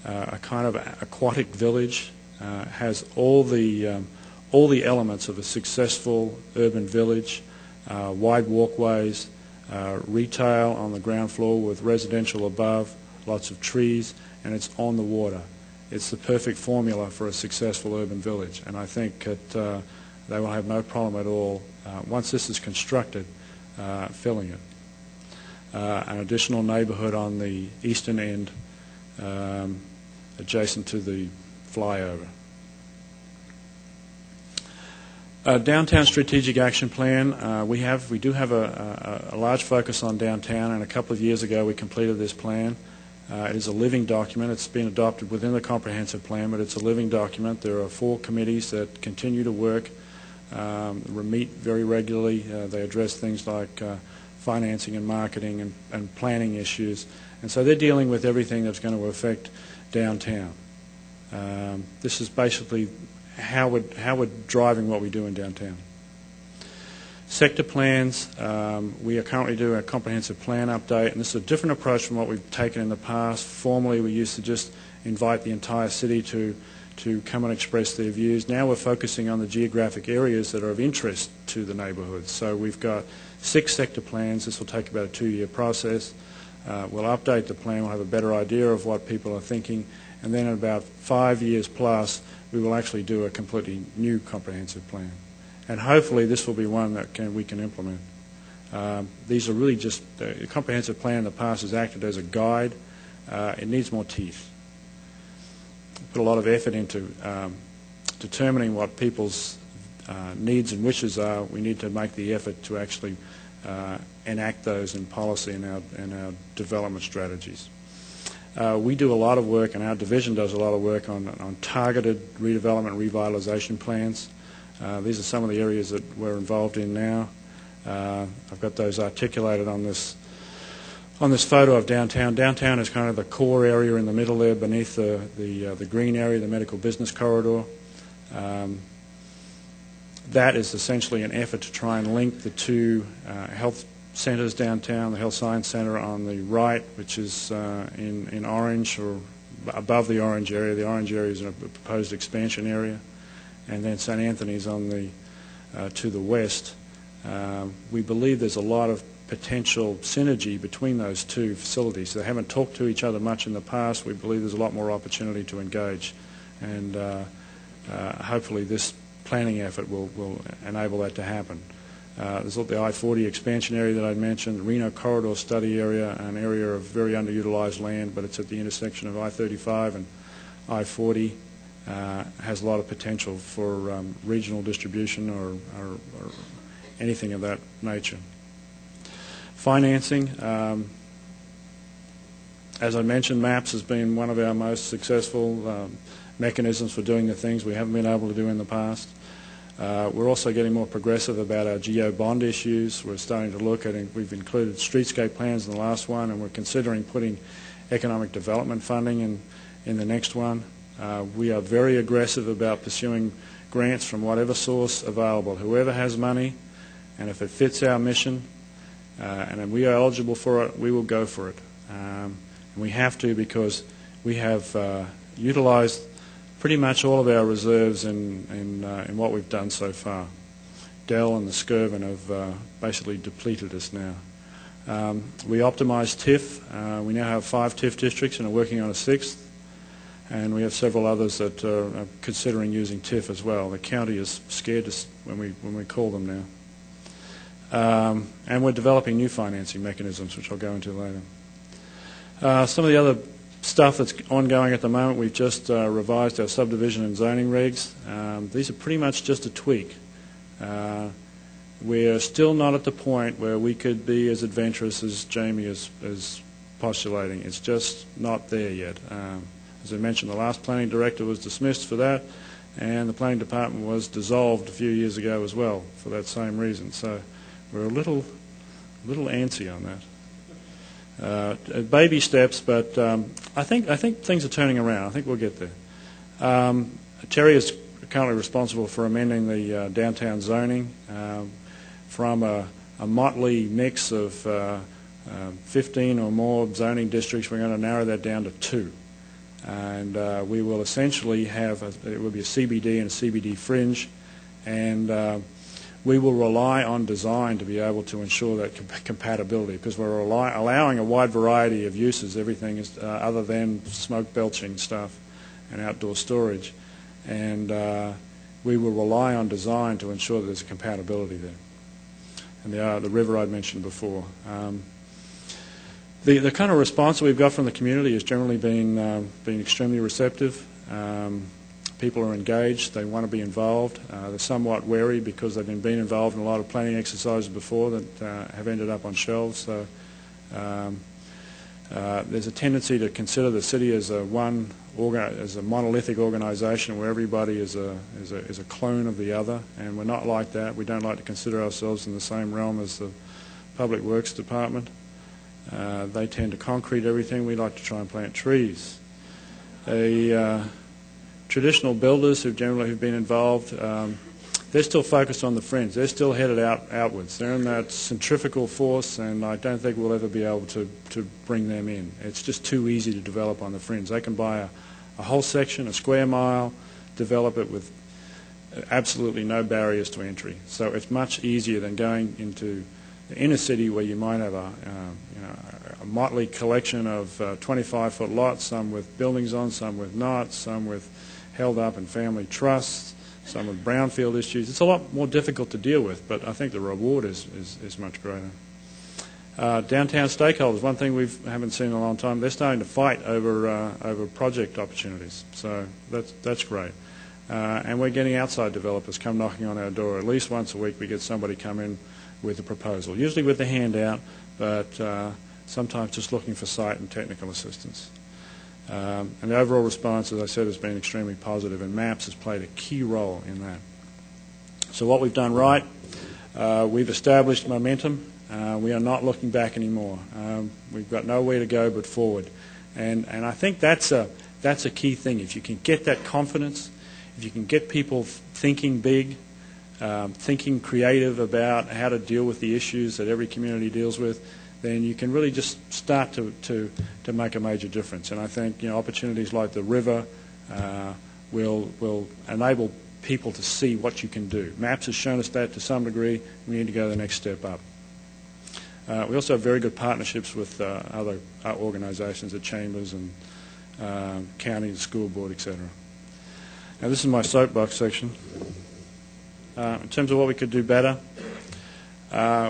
A kind of aquatic village, has all the elements of a successful urban village, wide walkways, retail on the ground floor with residential above, lots of trees, and it's on the water. It's the perfect formula for a successful urban village, and I think that they will have no problem at all, once this is constructed, filling it. An additional neighborhood on the eastern end, adjacent to the flyover. Downtown Strategic Action Plan, we do have a large focus on downtown, and a couple of years ago we completed this plan. It is a living document. It's been adopted within the comprehensive plan, but it's a living document. There are 4 committees that continue to work, meet very regularly. They address things like financing and marketing and planning issues, and so they're dealing with everything that's going to affect downtown. This is basically how we're driving what we do in downtown. Sector plans, we are currently doing a comprehensive plan update, and this is a different approach from what we've taken in the past. Formerly, we used to just invite the entire city to come and express their views. Now we're focusing on the geographic areas that are of interest to the neighbourhoods. So we've got 6 sector plans. This will take about a 2-year process. We'll update the plan. We'll have a better idea of what people are thinking, and then in about 5 years plus, we will actually do a completely new comprehensive plan. And hopefully this will be one that we can implement. These are really just, the comprehensive plan in the past has acted as a guide. It needs more teeth. Put a lot of effort into determining what people's needs and wishes are. We need to make the effort to actually enact those in policy in our development strategies. We do a lot of work, and our division does a lot of work on targeted redevelopment revitalization plans. These are some of the areas that we're involved in now. I've got those articulated on this photo of downtown. Downtown is kind of the core area in the middle there, beneath the green area, the medical business corridor. That is essentially an effort to try and link the 2 health centres downtown, the Health Science Centre on the right, which is in orange or above the orange area. The orange area is a proposed expansion area, and then St. Anthony's on the to the west. We believe there's a lot of potential synergy between those 2 facilities. They haven't talked to each other much in the past. We believe there's a lot more opportunity to engage, and hopefully this planning effort will enable that to happen. There's the I-40 expansion area that I mentioned, the Reno Corridor Study Area, an area of very underutilized land, but it's at the intersection of I-35 and I-40. Has a lot of potential for regional distribution or anything of that nature. Financing, as I mentioned, MAPS has been one of our most successful mechanisms for doing the things we haven't been able to do in the past. We're also getting more progressive about our geo bond issues. We're starting to look at, we've included streetscape plans in the last one, and we're considering putting economic development funding in the next one. We are very aggressive about pursuing grants from whatever source available. Whoever has money, and if it fits our mission, and we are eligible for it, we will go for it. And we have to, because we have utilized pretty much all of our reserves in what we've done so far. Dell and the Skirvin have basically depleted us now. We optimized TIF. We now have 5 TIF districts and are working on a 6th. And we have several others that are considering using TIF as well. The county is scared us when we call them now. And we're developing new financing mechanisms, which I'll go into later. Some of the other stuff that's ongoing at the moment, we've just revised our subdivision and zoning regs. These are pretty much just a tweak. We're still not at the point where we could be as adventurous as Jamie is postulating. It's just not there yet. As I mentioned, the last planning director was dismissed for that, and the planning department was dissolved a few years ago as well for that same reason. So we're a little antsy on that. Baby steps, but I think things are turning around. I think we'll get there. Terry is currently responsible for amending the downtown zoning from a motley mix of 15 or more zoning districts. We're going to narrow that down to 2. And we will essentially have, it will be a CBD and a CBD fringe, and we will rely on design to be able to ensure that compatibility, because we're allowing a wide variety of uses, everything is, other than smoke belching stuff and outdoor storage. And we will rely on design to ensure that there's a compatibility there. And the river I'd mentioned before. The kind of response that we've got from the community has generally been extremely receptive. People are engaged. They want to be involved. They're somewhat wary because they've been involved in a lot of planning exercises before that have ended up on shelves. So there's a tendency to consider the city as a monolithic organisation where everybody is a clone of the other, and we're not like that. We don't like to consider ourselves in the same realm as the Public Works Department. They tend to concrete everything. We like to try and plant trees. Traditional builders who've been involved, they're still focused on the fringe. They're still headed outwards. They're in that centrifugal force, and I don't think we'll ever be able to bring them in. It's just too easy to develop on the fringe. They can buy a whole section, a square mile, develop it with absolutely no barriers to entry. So it's much easier than going into the inner city where you might have a motley collection of 25-foot lots, some with buildings on, some with not, some with held up in family trusts, some with brownfield issues. It's a lot more difficult to deal with, but I think the reward is much greater. Downtown stakeholders, one thing we haven't seen in a long time, they're starting to fight over project opportunities, so that's great. And we're getting outside developers come knocking on our door. At least once a week we get somebody come in with a proposal, usually with a handout, but sometimes just looking for site and technical assistance. And the overall response, as I said, has been extremely positive, and MAPS has played a key role in that. So what we've done right, we've established momentum. We are not looking back anymore. We've got nowhere to go but forward. And I think that's a key thing. If you can get that confidence, if you can get people thinking big, thinking creative about how to deal with the issues that every community deals with, then you can really just start to make a major difference. And I think opportunities like the river will enable people to see what you can do. MAPS has shown us that to some degree. We need to go the next step up. We also have very good partnerships with other organizations, the chambers and county and school board, etc. Now this is my soapbox section. In terms of what we could do better,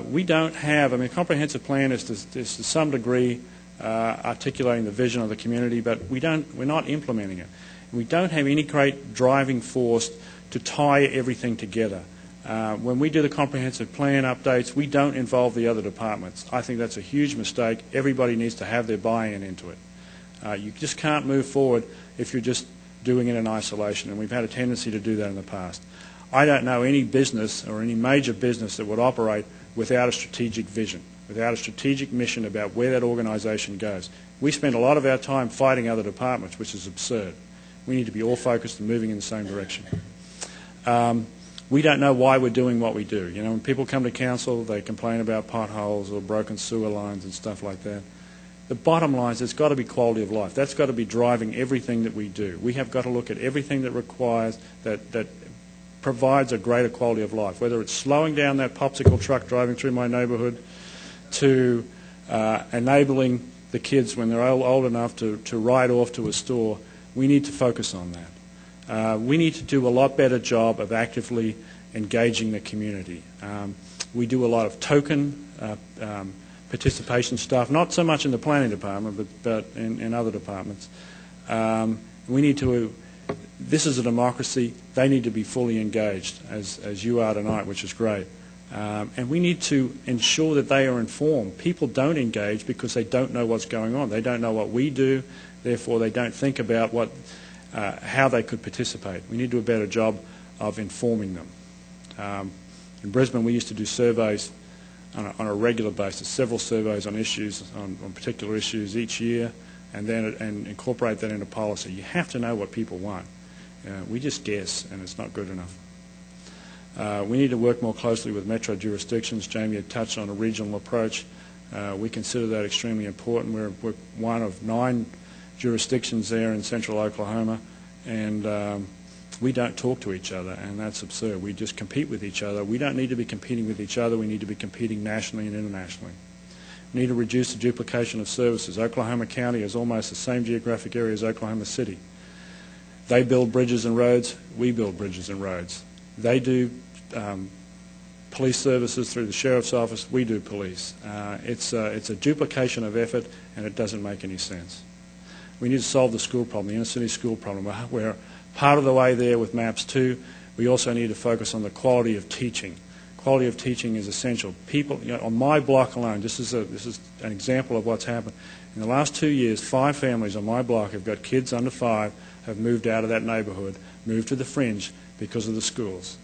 we don't have, a comprehensive plan is to some degree articulating the vision of the community, but we're not implementing it. We don't have any great driving force to tie everything together. When we do the comprehensive plan updates, we don't involve the other departments. I think that's a huge mistake. Everybody needs to have their buy-in into it. You just can't move forward if you're just doing it in isolation, and we've had a tendency to do that in the past. I don't know any business or any major business that would operate without a strategic vision, without a strategic mission about where that organization goes. We spend a lot of our time fighting other departments, which is absurd. We need to be all focused and moving in the same direction. We don't know why we're doing what we do. When people come to council, they complain about potholes or broken sewer lines and stuff like that. The bottom line is it's got to be quality of life. That's got to be driving everything that we do. We have got to look at everything that requires, that provides a greater quality of life, whether it's slowing down that Popsicle truck driving through my neighborhood to enabling the kids when they're old enough to ride off to a store. We need to focus on that. We need to do a lot better job of actively engaging the community. We do a lot of token participation stuff, not so much in the planning department, but in other departments. We need to, this is a democracy, they need to be fully engaged, as you are tonight, which is great. And we need to ensure that they are informed. People don't engage because they don't know what's going on. They don't know what we do, therefore they don't think about how they could participate. We need to do a better job of informing them. In Brisbane, we used to do surveys on a regular basis, several surveys on issues, on particular issues each year, and incorporate that into policy. You have to know what people want. We just guess, and it's not good enough. We need to work more closely with metro jurisdictions. Jamie had touched on a regional approach. We consider that extremely important. We're one of 9 jurisdictions there in central Oklahoma, and we don't talk to each other, and that's absurd. We just compete with each other. We don't need to be competing with each other. We need to be competing nationally and internationally. We need to reduce the duplication of services. Oklahoma County is almost the same geographic area as Oklahoma City. They build bridges and roads. We build bridges and roads. They do police services through the sheriff's office. We do police. It's a duplication of effort, and it doesn't make any sense. We need to solve the school problem, the inner city school problem, where part of the way there with MAPS 2. We also need to focus on the quality of teaching. Quality of teaching is essential. People, on my block alone, this is an example of what's happened. In the last 2 years, 5 families on my block have got kids under 5, have moved out of that neighborhood, moved to the fringe because of the schools.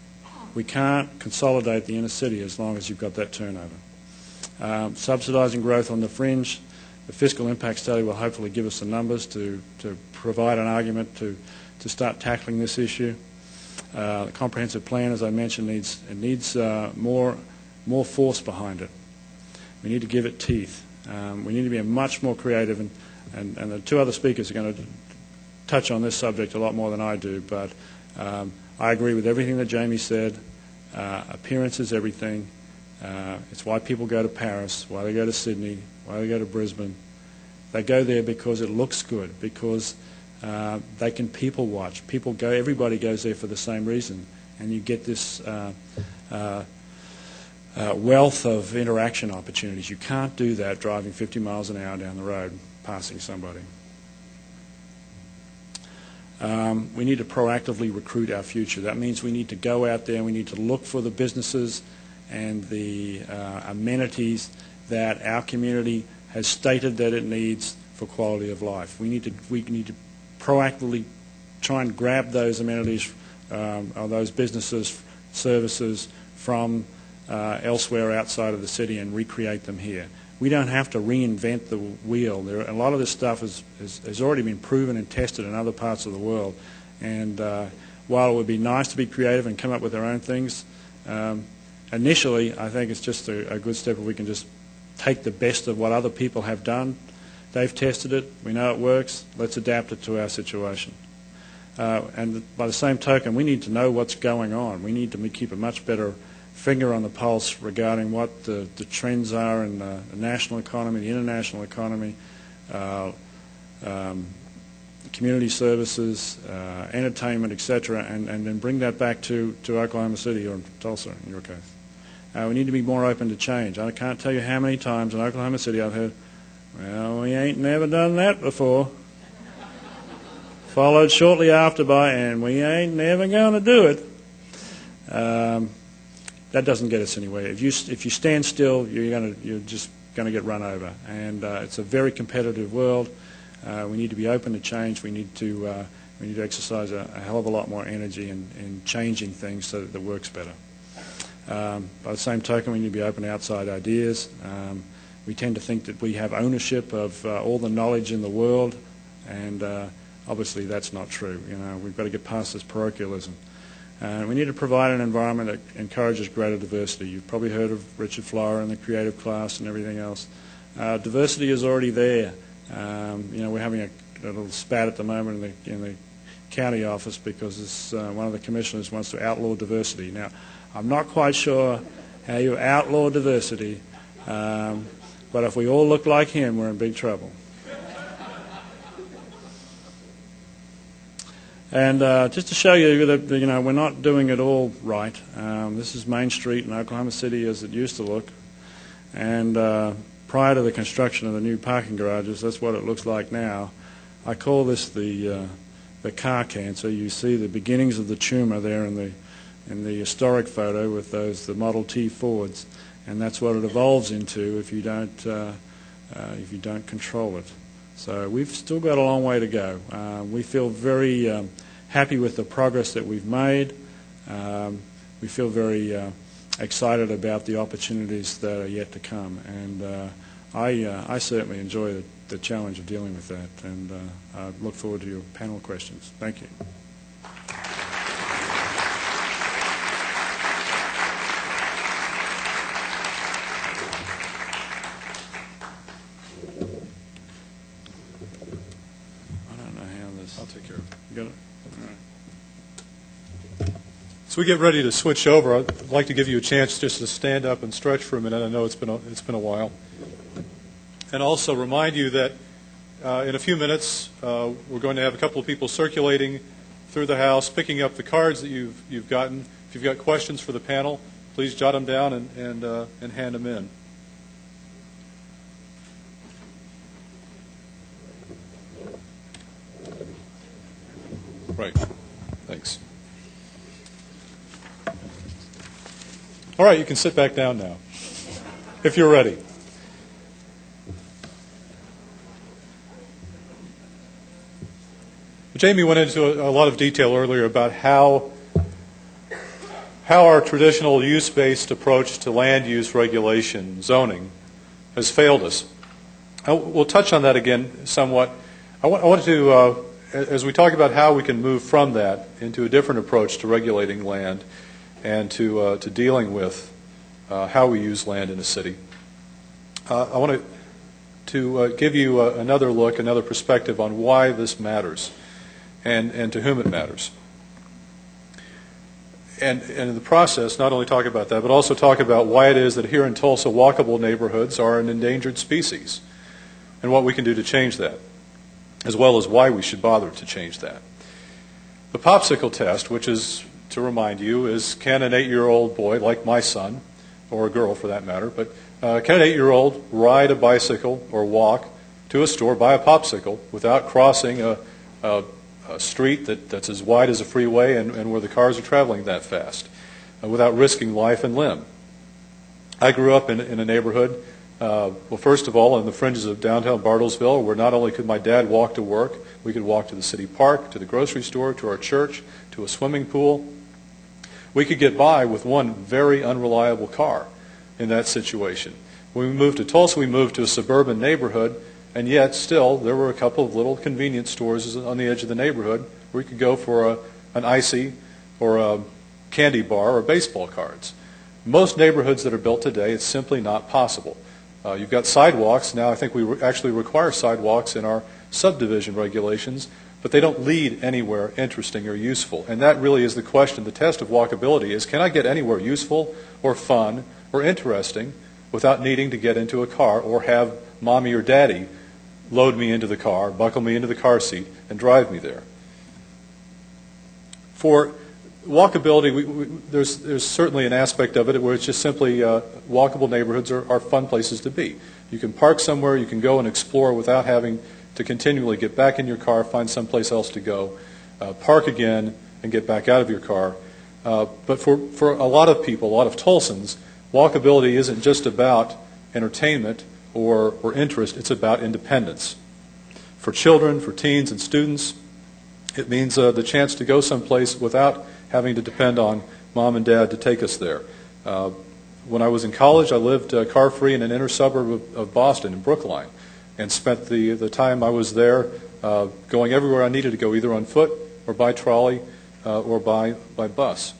We can't consolidate the inner city as long as you've got that turnover. Subsidizing growth on the fringe, the fiscal impact study will hopefully give us the numbers to provide an argument to start tackling this issue. The comprehensive plan, as I mentioned, needs more force behind it. We need to give it teeth. We need to be much more creative, and the 2 other speakers are going to touch on this subject a lot more than I do, but I agree with everything that Jamie said. Appearance is everything. It's why people go to Paris, why they go to Sydney, why they go to Brisbane. They go there because it looks good, because they can people watch. Everybody goes there for the same reason, and you get this wealth of interaction opportunities. You can't do that driving 50 miles an hour down the road, passing somebody. We need to proactively recruit our future. That means we need to go out there and we need to look for the businesses and the amenities that our community has stated that it needs for quality of life. We need to proactively try and grab those amenities or those businesses, services from elsewhere outside of the city and recreate them here. We don't have to reinvent the wheel. A lot of this stuff has already been proven and tested in other parts of the world. And while it would be nice to be creative and come up with our own things, initially I think it's just a good step if we can just take the best of what other people have done. They've tested it. We know it works. Let's adapt it to our situation. And by the same token, we need to know what's going on. We need to keep a much better finger on the pulse regarding what the trends are in the national economy, the international economy, community services, entertainment, etc., and then bring that back to Oklahoma City or Tulsa in your case. We need to be more open to change. I can't tell you how many times in Oklahoma City I've heard, well, we ain't never done that before. Followed shortly after by, and we ain't never going to do it. That doesn't get us anywhere. If you stand still, you're just going to get run over. And it's a very competitive world. We need to be open to change. We need to exercise a hell of a lot more energy in changing things so that it works better. By the same token, we need to be open to outside ideas. We tend to think that we have ownership of all the knowledge in the world, and obviously that's not true. We've got to get past this parochialism. We need to provide an environment that encourages greater diversity. You've probably heard of Richard Flower and the creative class and everything else. Diversity is already there. We're having a little spat at the moment in the county office because one of the commissioners wants to outlaw diversity. Now, I'm not quite sure how you outlaw diversity, but if we all look like him, we're in big trouble. And just to show you that we're not doing it all right. This is Main Street in Oklahoma City as it used to look, and prior to the construction of the new parking garages, that's what it looks like now. I call this the car cancer. You see the beginnings of the tumor there in the historic photo with the Model T Fords, and that's what it evolves into if you don't control it. So we've still got a long way to go. We feel very happy with the progress that we've made. We feel very excited about the opportunities that are yet to come. And I certainly enjoy the challenge of dealing with that. And I look forward to your panel questions. Thank you. So we get ready to switch over. I'd like to give you a chance just to stand up and stretch for a minute. I know it's been a while. And also remind you that in a few minutes we're going to have a couple of people circulating through the house, picking up the cards that you've gotten. If you've got questions for the panel, please jot them down and hand them in. Right. All right, you can sit back down now, if you're ready. Jamie went into a lot of detail earlier about how our traditional use-based approach to land use regulation, zoning, has failed us. We'll touch on that again somewhat. I want to, as we talk about how we can move from that into a different approach to regulating land and to dealing with how we use land in a city, I want to give you another look, another perspective on why this matters and to whom it matters. And in the process, not only talk about that, but also talk about why it is that here in Tulsa, walkable neighborhoods are an endangered species and what we can do to change that, as well as why we should bother to change that. The Popsicle test, which is, to remind you, is can an 8-year-old boy, like my son, or a girl for that matter, but can an 8-year-old ride a bicycle or walk to a store, buy a popsicle, without crossing a street that's as wide as a freeway and where the cars are traveling that fast, without risking life and limb? I grew up in a neighborhood, well, first of all, on the fringes of downtown Bartlesville, where not only could my dad walk to work, we could walk to the city park, to the grocery store, to our church, to a swimming pool. We could get by with one very unreliable car in that situation. When we moved to Tulsa, we moved to a suburban neighborhood, and yet still there were a couple of little convenience stores on the edge of the neighborhood where you could go for an icy or a candy bar or baseball cards. Most neighborhoods that are built today, it's simply not possible. You've got sidewalks. Now I think we actually require sidewalks in our subdivision regulations, but they don't lead anywhere interesting or useful. And that really is the question. The test of walkability is, can I get anywhere useful or fun or interesting without needing to get into a car or have mommy or daddy load me into the car, buckle me into the car seat, and drive me there? For walkability, there's certainly an aspect of it where it's just simply walkable neighborhoods are fun places to be. You can park somewhere, you can go and explore without having to continually get back in your car, find someplace else to go, park again, and get back out of your car. But for a lot of people, a lot of Tulsans, walkability isn't just about entertainment or interest, it's about independence. For children, for teens and students, it means the chance to go someplace without having to depend on mom and dad to take us there. When I was in college, I lived car-free in an inner suburb of Boston, in Brookline, and spent the time I was there going everywhere I needed to go, either on foot or by trolley or by bus.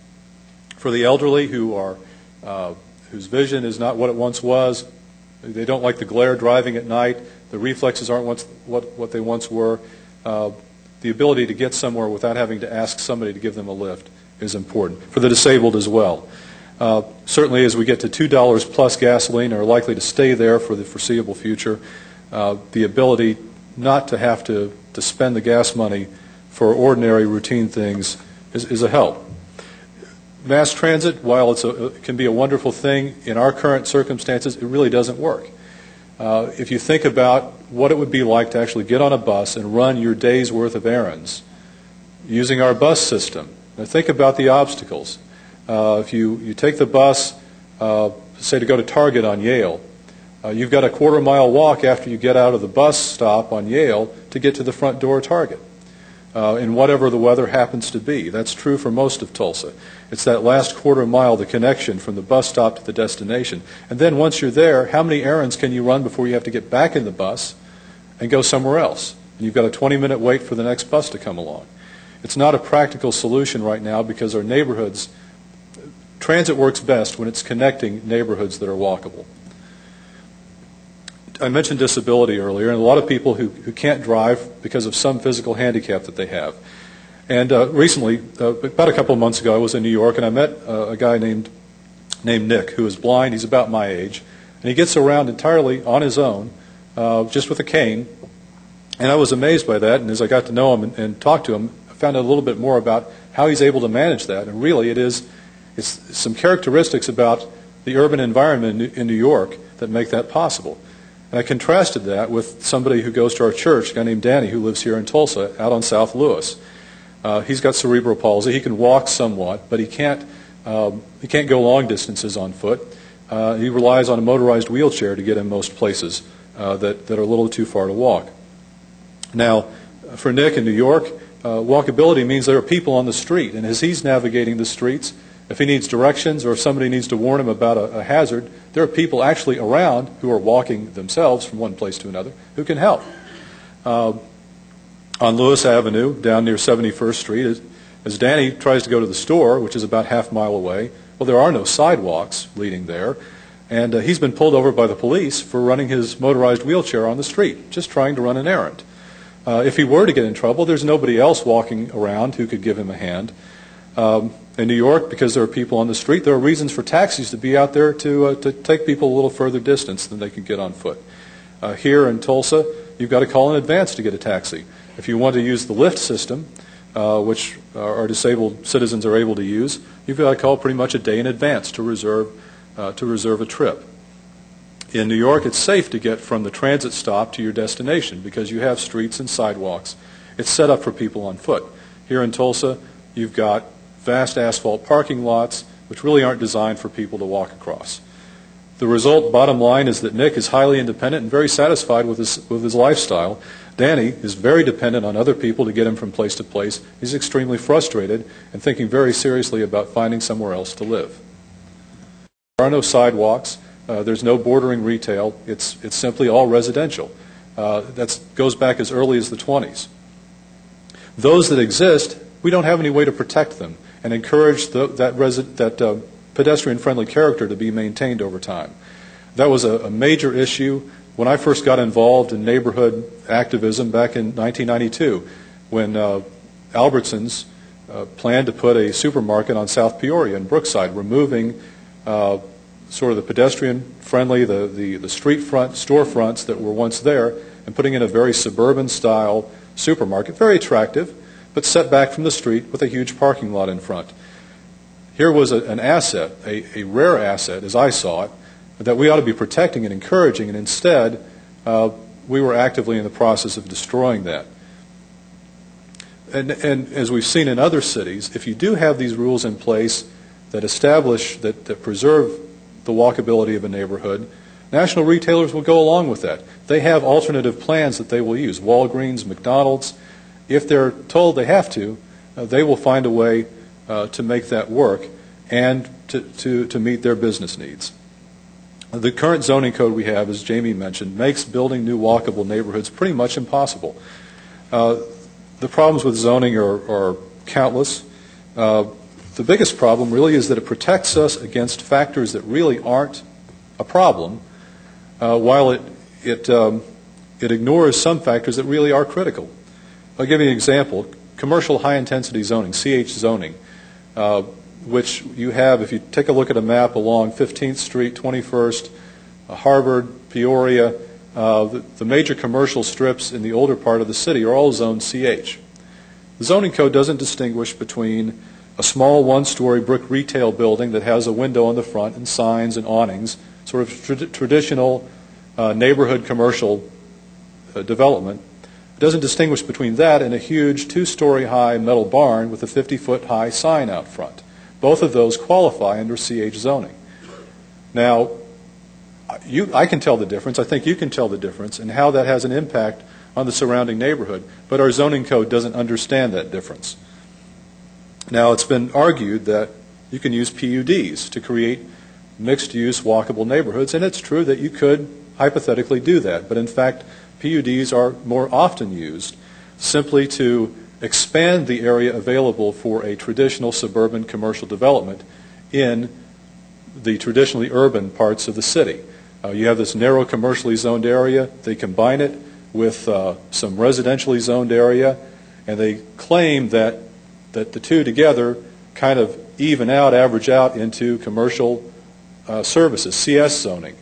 For the elderly whose vision is not what it once was, they don't like the glare driving at night, the reflexes aren't what they once were, the ability to get somewhere without having to ask somebody to give them a lift is important. For the disabled as well. Certainly as we get to $2 plus gasoline, are likely to stay there for the foreseeable future, the ability not to have to spend the gas money for ordinary routine things is a help. Mass transit, while it can be a wonderful thing, in our current circumstances, it really doesn't work. If you think about what it would be like to actually get on a bus and run your day's worth of errands using our bus system, now think about the obstacles. If you take the bus, say to go to Target on Yale, you've got a quarter-mile walk after you get out of the bus stop on Yale to get to the front door of Target, in whatever the weather happens to be. That's true for most of Tulsa. It's that last quarter mile, the connection from the bus stop to the destination. And then once you're there, how many errands can you run before you have to get back in the bus and go somewhere else? And you've got a 20-minute wait for the next bus to come along. It's not a practical solution right now because our neighborhoods, transit works best when it's connecting neighborhoods that are walkable. I mentioned disability earlier, and a lot of people who can't drive because of some physical handicap that they have. And recently, about a couple of months ago, I was in New York, and I met a guy named Nick, who is blind. He's about my age, and he gets around entirely on his own, just with a cane. And I was amazed by that, and as I got to know him and talk to him, I found out a little bit more about how he's able to manage that. And really, it's some characteristics about the urban environment in New York that make that possible. And I contrasted that with somebody who goes to our church, a guy named Danny, who lives here in Tulsa, out on South Lewis. He's got cerebral palsy. He can walk somewhat, but he can't He can't go long distances on foot. He relies on a motorized wheelchair to get him most places that are a little too far to walk. Now, for Nick in New York, walkability means there are people on the street, and as he's navigating the streets, if he needs directions or if somebody needs to warn him about a hazard, there are people actually around who are walking themselves from one place to another who can help. On Lewis Avenue, down near 71st Street, as Danny tries to go to the store, which is about half a mile away, well, there are no sidewalks leading there, and he's been pulled over by the police for running his motorized wheelchair on the street, just trying to run an errand. If he were to get in trouble, there's nobody else walking around who could give him a hand. In New York, because there are people on the street, there are reasons for taxis to be out there to take people a little further distance than they can get on foot. Here in Tulsa, you've got to call in advance to get a taxi. If you want to use the Lyft system, which our disabled citizens are able to use, you've got to call pretty much a day in advance to reserve a trip. In New York, it's safe to get from the transit stop to your destination because you have streets and sidewalks. It's set up for people on foot. Here in Tulsa, you've got vast asphalt parking lots which really aren't designed for people to walk across. The result, bottom line, is that Nick is highly independent and very satisfied with his lifestyle. Danny is very dependent on other people to get him from place to place. He's extremely frustrated and thinking very seriously about finding somewhere else to live. There are no sidewalks. There's no bordering retail. It's simply all residential. That goes back as early as the 20s. Those that exist, we don't have any way to protect them and encourage that pedestrian-friendly character to be maintained over time. That was a major issue when I first got involved in neighborhood activism back in 1992, when Albertsons planned to put a supermarket on South Peoria in Brookside, removing sort of the pedestrian-friendly, the street front storefronts that were once there, and putting in a very suburban-style supermarket, very attractive, but set back from the street with a huge parking lot in front. Here was an asset, a rare asset, as I saw it, that we ought to be protecting and encouraging, and instead we were actively in the process of destroying that. And as we've seen in other cities, if you do have these rules in place that establish, that preserve the walkability of a neighborhood, national retailers will go along with that. They have alternative plans that they will use. Walgreens, McDonald's, if they're told they have to, they will find a way to make that work and to meet their business needs. The current zoning code we have, as Jamie mentioned, makes building new walkable neighborhoods pretty much impossible. The problems with zoning are countless. The biggest problem really is that it protects us against factors that really aren't a problem, while it ignores some factors that really are critical. I'll give you an example. Commercial high-intensity zoning, CH zoning, which you have, if you take a look at a map along 15th Street, 21st, Harvard, Peoria, the major commercial strips in the older part of the city are all zoned CH. The zoning code doesn't distinguish between a small one-story brick retail building that has a window on the front and signs and awnings, sort of traditional neighborhood commercial development. It doesn't distinguish between that and a huge two-story high metal barn with a 50-foot high sign out front. Both of those qualify under CH zoning. Now, I can tell the difference, I think you can tell the difference, and how that has an impact on the surrounding neighborhood, but our zoning code doesn't understand that difference. Now, it's been argued that you can use PUDs to create mixed-use walkable neighborhoods, and it's true that you could hypothetically do that, but in fact, PUDs are more often used simply to expand the area available for a traditional suburban commercial development in the traditionally urban parts of the city. You have this narrow commercially zoned area. They combine it with some residentially zoned area, and they claim that the two together kind of even out, average out into commercial services, CS zoning.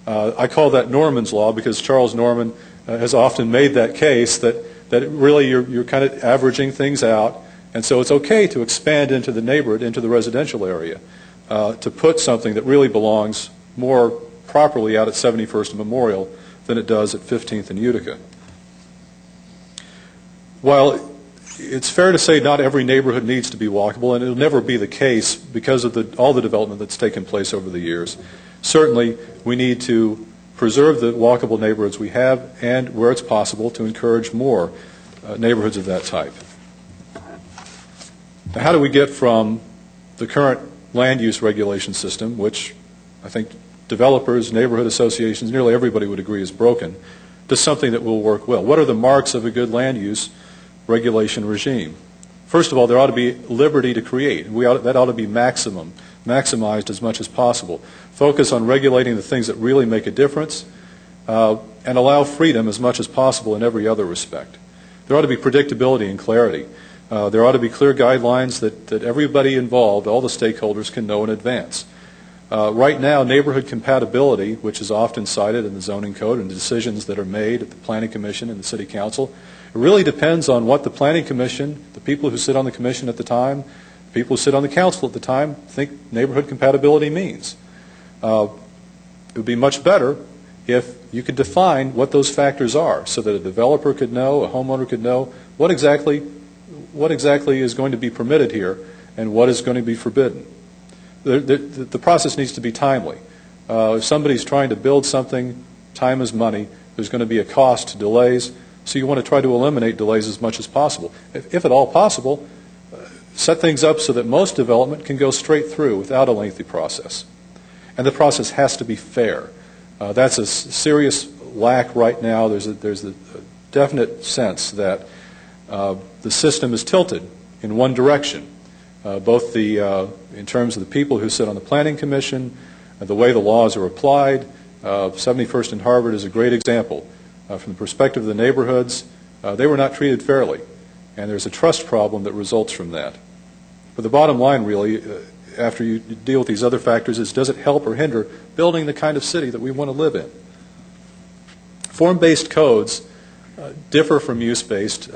I call that Norman's Law because Charles Norman has often made that case that really you're kind of averaging things out, and so it's okay to expand into the neighborhood, into the residential area, to put something that really belongs more properly out at 71st and Memorial than it does at 15th and Utica. While it's fair to say not every neighborhood needs to be walkable, and it'll never be the case because of all the development that's taken place over the years. Certainly, we need to preserve the walkable neighborhoods we have, and where it's possible, to encourage more neighborhoods of that type. Now, how do we get from the current land use regulation system, which I think developers, neighborhood associations, nearly everybody would agree is broken, to something that will work well? What are the marks of a good land use regulation regime? First of all, there ought to be liberty to create. That ought to be maximized as much as possible. Focus on regulating the things that really make a difference, and allow freedom as much as possible in every other respect. There ought to be predictability and clarity. There ought to be clear guidelines that everybody involved, all the stakeholders, can know in advance. Right now, neighborhood compatibility, which is often cited in the zoning code and the decisions that are made at the Planning Commission and the City Council, it really depends on what the Planning Commission, the people who sit on the Commission at the time, the people who sit on the Council at the time, think neighborhood compatibility means. It would be much better if you could define what those factors are so that a developer could know, a homeowner could know what exactly is going to be permitted here and what is going to be forbidden. The process needs to be timely. If somebody's trying to build something, time is money. There's going to be a cost to delays, so you want to try to eliminate delays as much as possible. If at all possible, set things up so that most development can go straight through without a lengthy process. And the process has to be fair. That's a serious lack right now. There's a definite sense that the system is tilted in one direction, both in terms of the people who sit on the Planning Commission, the way the laws are applied. 71st and Harvard is a great example. From the perspective of the neighborhoods, they were not treated fairly, and there's a trust problem that results from that. But the bottom line, really, after you deal with these other factors, is does it help or hinder building the kind of city that we want to live in? Form-based codes differ from use-based.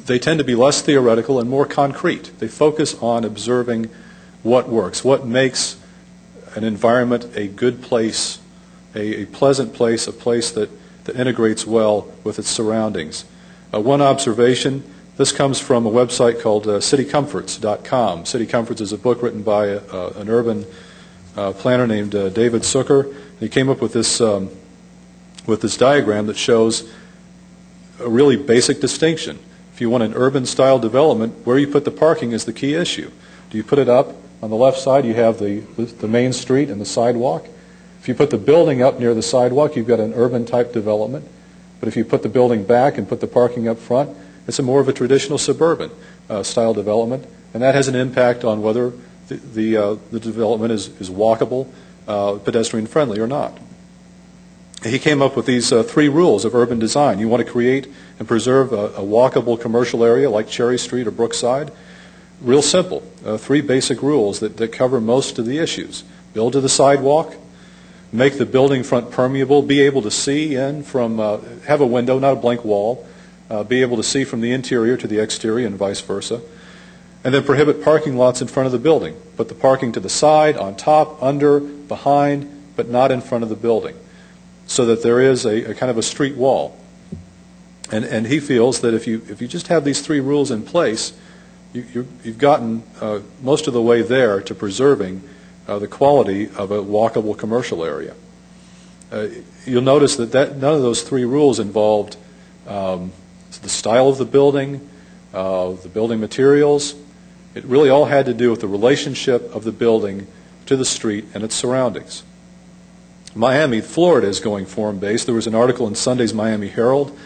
They tend to be less theoretical and more concrete. They focus on observing what works, what makes an environment a good place, a pleasant place, a place that integrates well with its surroundings. One observation, this comes from a website called citycomforts.com. City Comforts is a book written by an urban planner named David Zucker. He came up with this diagram that shows a really basic distinction. If you want an urban-style development, where you put the parking is the key issue. Do you put it up on the left side? You have the main street and the sidewalk. If you put the building up near the sidewalk, you've got an urban-type development. But if you put the building back and put the parking up front, it's more of a traditional suburban style development, and that has an impact on whether the development is walkable, pedestrian-friendly or not. He came up with these 3 rules of urban design. You want to create and preserve a walkable commercial area like Cherry Street or Brookside. Real simple. 3 basic rules that cover most of the issues. Build to the sidewalk, make the building front permeable, be able to see in from, have a window, not a blank wall, be able to see from the interior to the exterior and vice versa. And then prohibit parking lots in front of the building. Put the parking to the side, on top, under, behind, but not in front of the building, so that there is a kind of a street wall. And he feels that if you just have these 3 rules in place, you've gotten most of the way there to preserving the quality of a walkable commercial area. You'll notice that none of those 3 rules involved the style of the building materials. It really all had to do with the relationship of the building to the street and its surroundings. Miami, Florida is going form-based. There was an article in Sunday's Miami Herald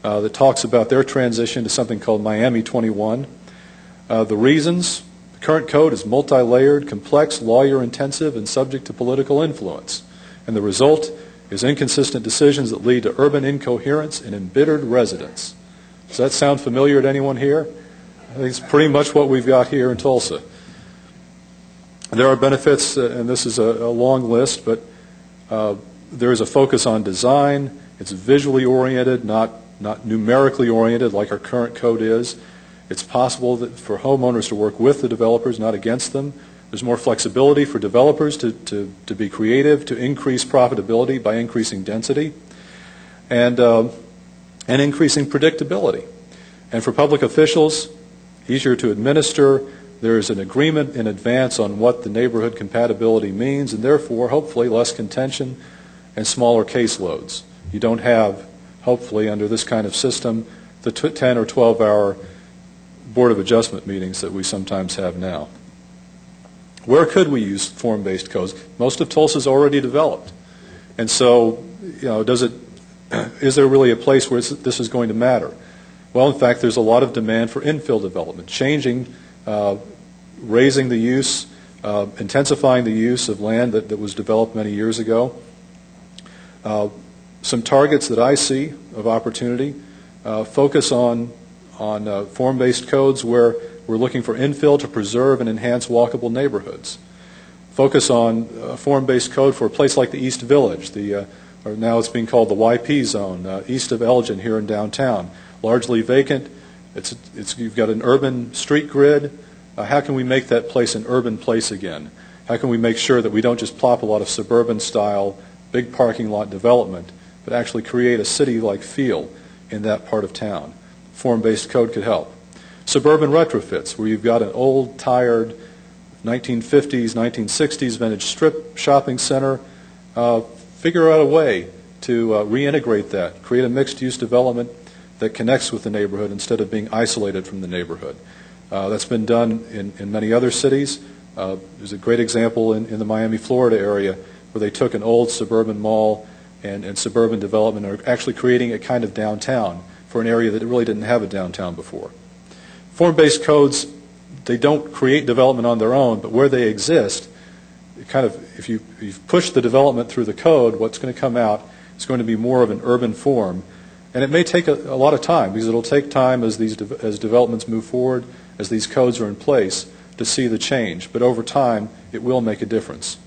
that talks about their transition to something called Miami 21. The reasons: the current code is multi-layered, complex, lawyer-intensive, and subject to political influence. And the result is inconsistent decisions that lead to urban incoherence and embittered residents. Does that sound familiar to anyone here? I think it's pretty much what we've got here in Tulsa. There are benefits, and this is a long list, but there is a focus on design. It's visually oriented, not numerically oriented like our current code is. It's possible that for homeowners to work with the developers, not against them. There's more flexibility for developers to be creative, to increase profitability by increasing density, and increasing predictability. And for public officials, easier to administer. There is an agreement in advance on what the neighborhood compatibility means, and therefore, hopefully, less contention and smaller caseloads. You don't have, hopefully, under this kind of system, the 10 or 12-hour Board of Adjustment meetings that we sometimes have now. Where could we use form-based codes? Most of Tulsa's already developed. And so, is there really a place where this is going to matter? Well, in fact, there's a lot of demand for infill development, changing, raising the use, intensifying the use of land that was developed many years ago. Some targets that I see of opportunity focus on form-based codes where we're looking for infill to preserve and enhance walkable neighborhoods. Focus on a form-based code for a place like the East Village, or now it's being called the YP zone, east of Elgin here in downtown. Largely vacant. You've got an urban street grid. How can we make that place an urban place again? How can we make sure that we don't just plop a lot of suburban-style, big parking lot development, but actually create a city-like feel in that part of town? Form-based code could help. Suburban retrofits, where you've got an old, tired 1950s, 1960s vintage strip shopping center. Figure out a way to reintegrate that, create a mixed-use development that connects with the neighborhood instead of being isolated from the neighborhood. That's been done in many other cities. There's a great example in the Miami, Florida area where they took an old suburban mall and suburban development and are actually creating a kind of downtown for an area that really didn't have a downtown before. Form-based codes, they don't create development on their own, but where they exist, if you push the development through the code, what's going to come out is going to be more of an urban form. And it may take a lot of time, because it'll take time as developments move forward, as these codes are in place, to see the change. But over time, it will make a difference.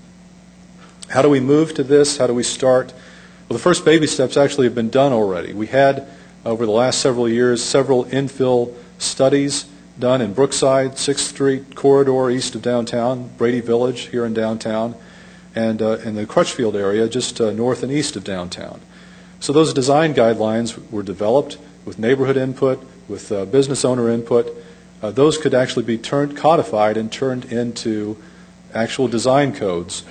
How do we move to this? How do we start? Well, the first baby steps actually have been done already. We had, over the last several years, several infill studies done in Brookside, 6th Street corridor east of downtown, Brady Village here in downtown, and in the Crutchfield area just north and east of downtown. So those design guidelines were developed with neighborhood input, with business owner input. Those could actually be codified and turned into actual design codes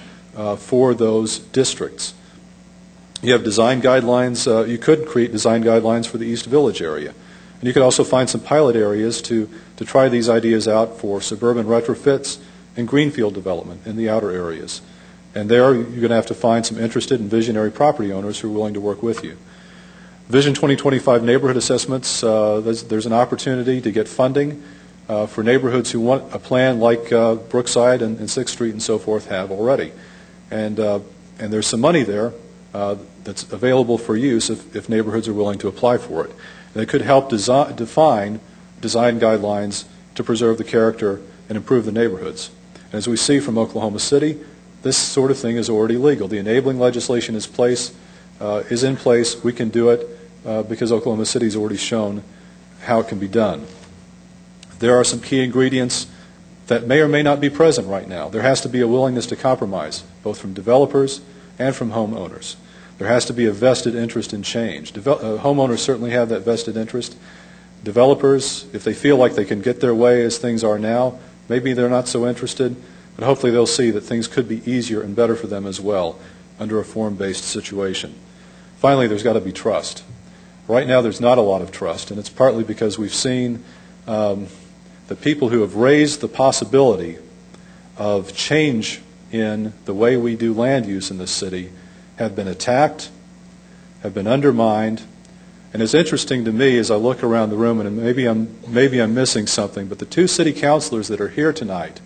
for those districts. You have design guidelines. You could create design guidelines for the East Village area. And you could also find some pilot areas to try these ideas out for suburban retrofits and greenfield development in the outer areas. And there, you're going to have to find some interested and visionary property owners who are willing to work with you. Vision 2025 neighborhood assessments, there's an opportunity to get funding for neighborhoods who want a plan like Brookside and 6th Street and so forth have already. And there's some money there that's available for use if neighborhoods are willing to apply for it. And it could help define design guidelines to preserve the character and improve the neighborhoods. And as we see from Oklahoma City, this sort of thing is already legal. The enabling legislation is in place. We can do it because Oklahoma City has already shown how it can be done. There are some key ingredients that may or may not be present right now. There has to be a willingness to compromise, both from developers and from homeowners. There has to be a vested interest in change. Homeowners certainly have that vested interest. Developers, if they feel like they can get their way as things are now, maybe they're not so interested, but hopefully they'll see that things could be easier and better for them as well under a form-based situation. Finally, there's got to be trust. Right now there's not a lot of trust, and it's partly because we've seen the people who have raised the possibility of change in the way we do land use in this city have been attacked, have been undermined. And it's interesting to me as I look around the room, and maybe I'm missing something, but the two city councilors that are here tonight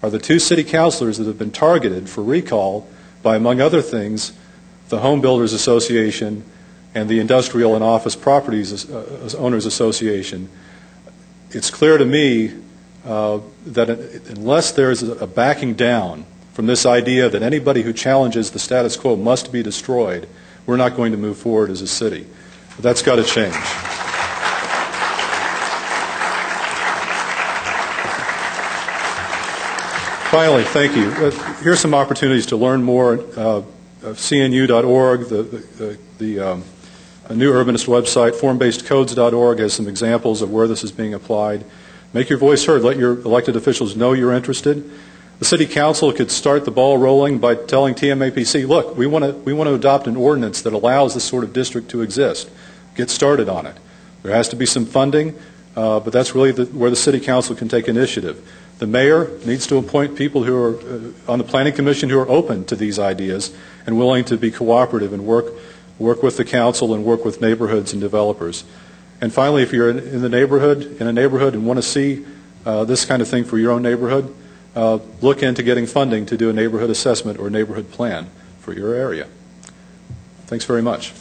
are the two city councilors that have been targeted for recall by, among other things, the Home Builders Association and the Industrial and Office Properties Owners Association. It's clear to me that unless there's a backing down from this idea that anybody who challenges the status quo must be destroyed, we're not going to move forward as a city. But that's got to change. Finally, thank you. Here's some opportunities to learn more. CNU.org, the new urbanist website, formbasedcodes.org, has some examples of where this is being applied. Make your voice heard. Let your elected officials know you're interested. The City Council could start the ball rolling by telling TMAPC, look, we want to adopt an ordinance that allows this sort of district to exist. Get started on it. There has to be some funding, but that's really where the City Council can take initiative. The mayor needs to appoint people who are on the Planning Commission who are open to these ideas and willing to be cooperative and work with the council and work with neighborhoods and developers. And finally, if you're in a neighborhood and want to see this kind of thing for your own neighborhood, look into getting funding to do a neighborhood assessment or neighborhood plan for your area. Thanks very much.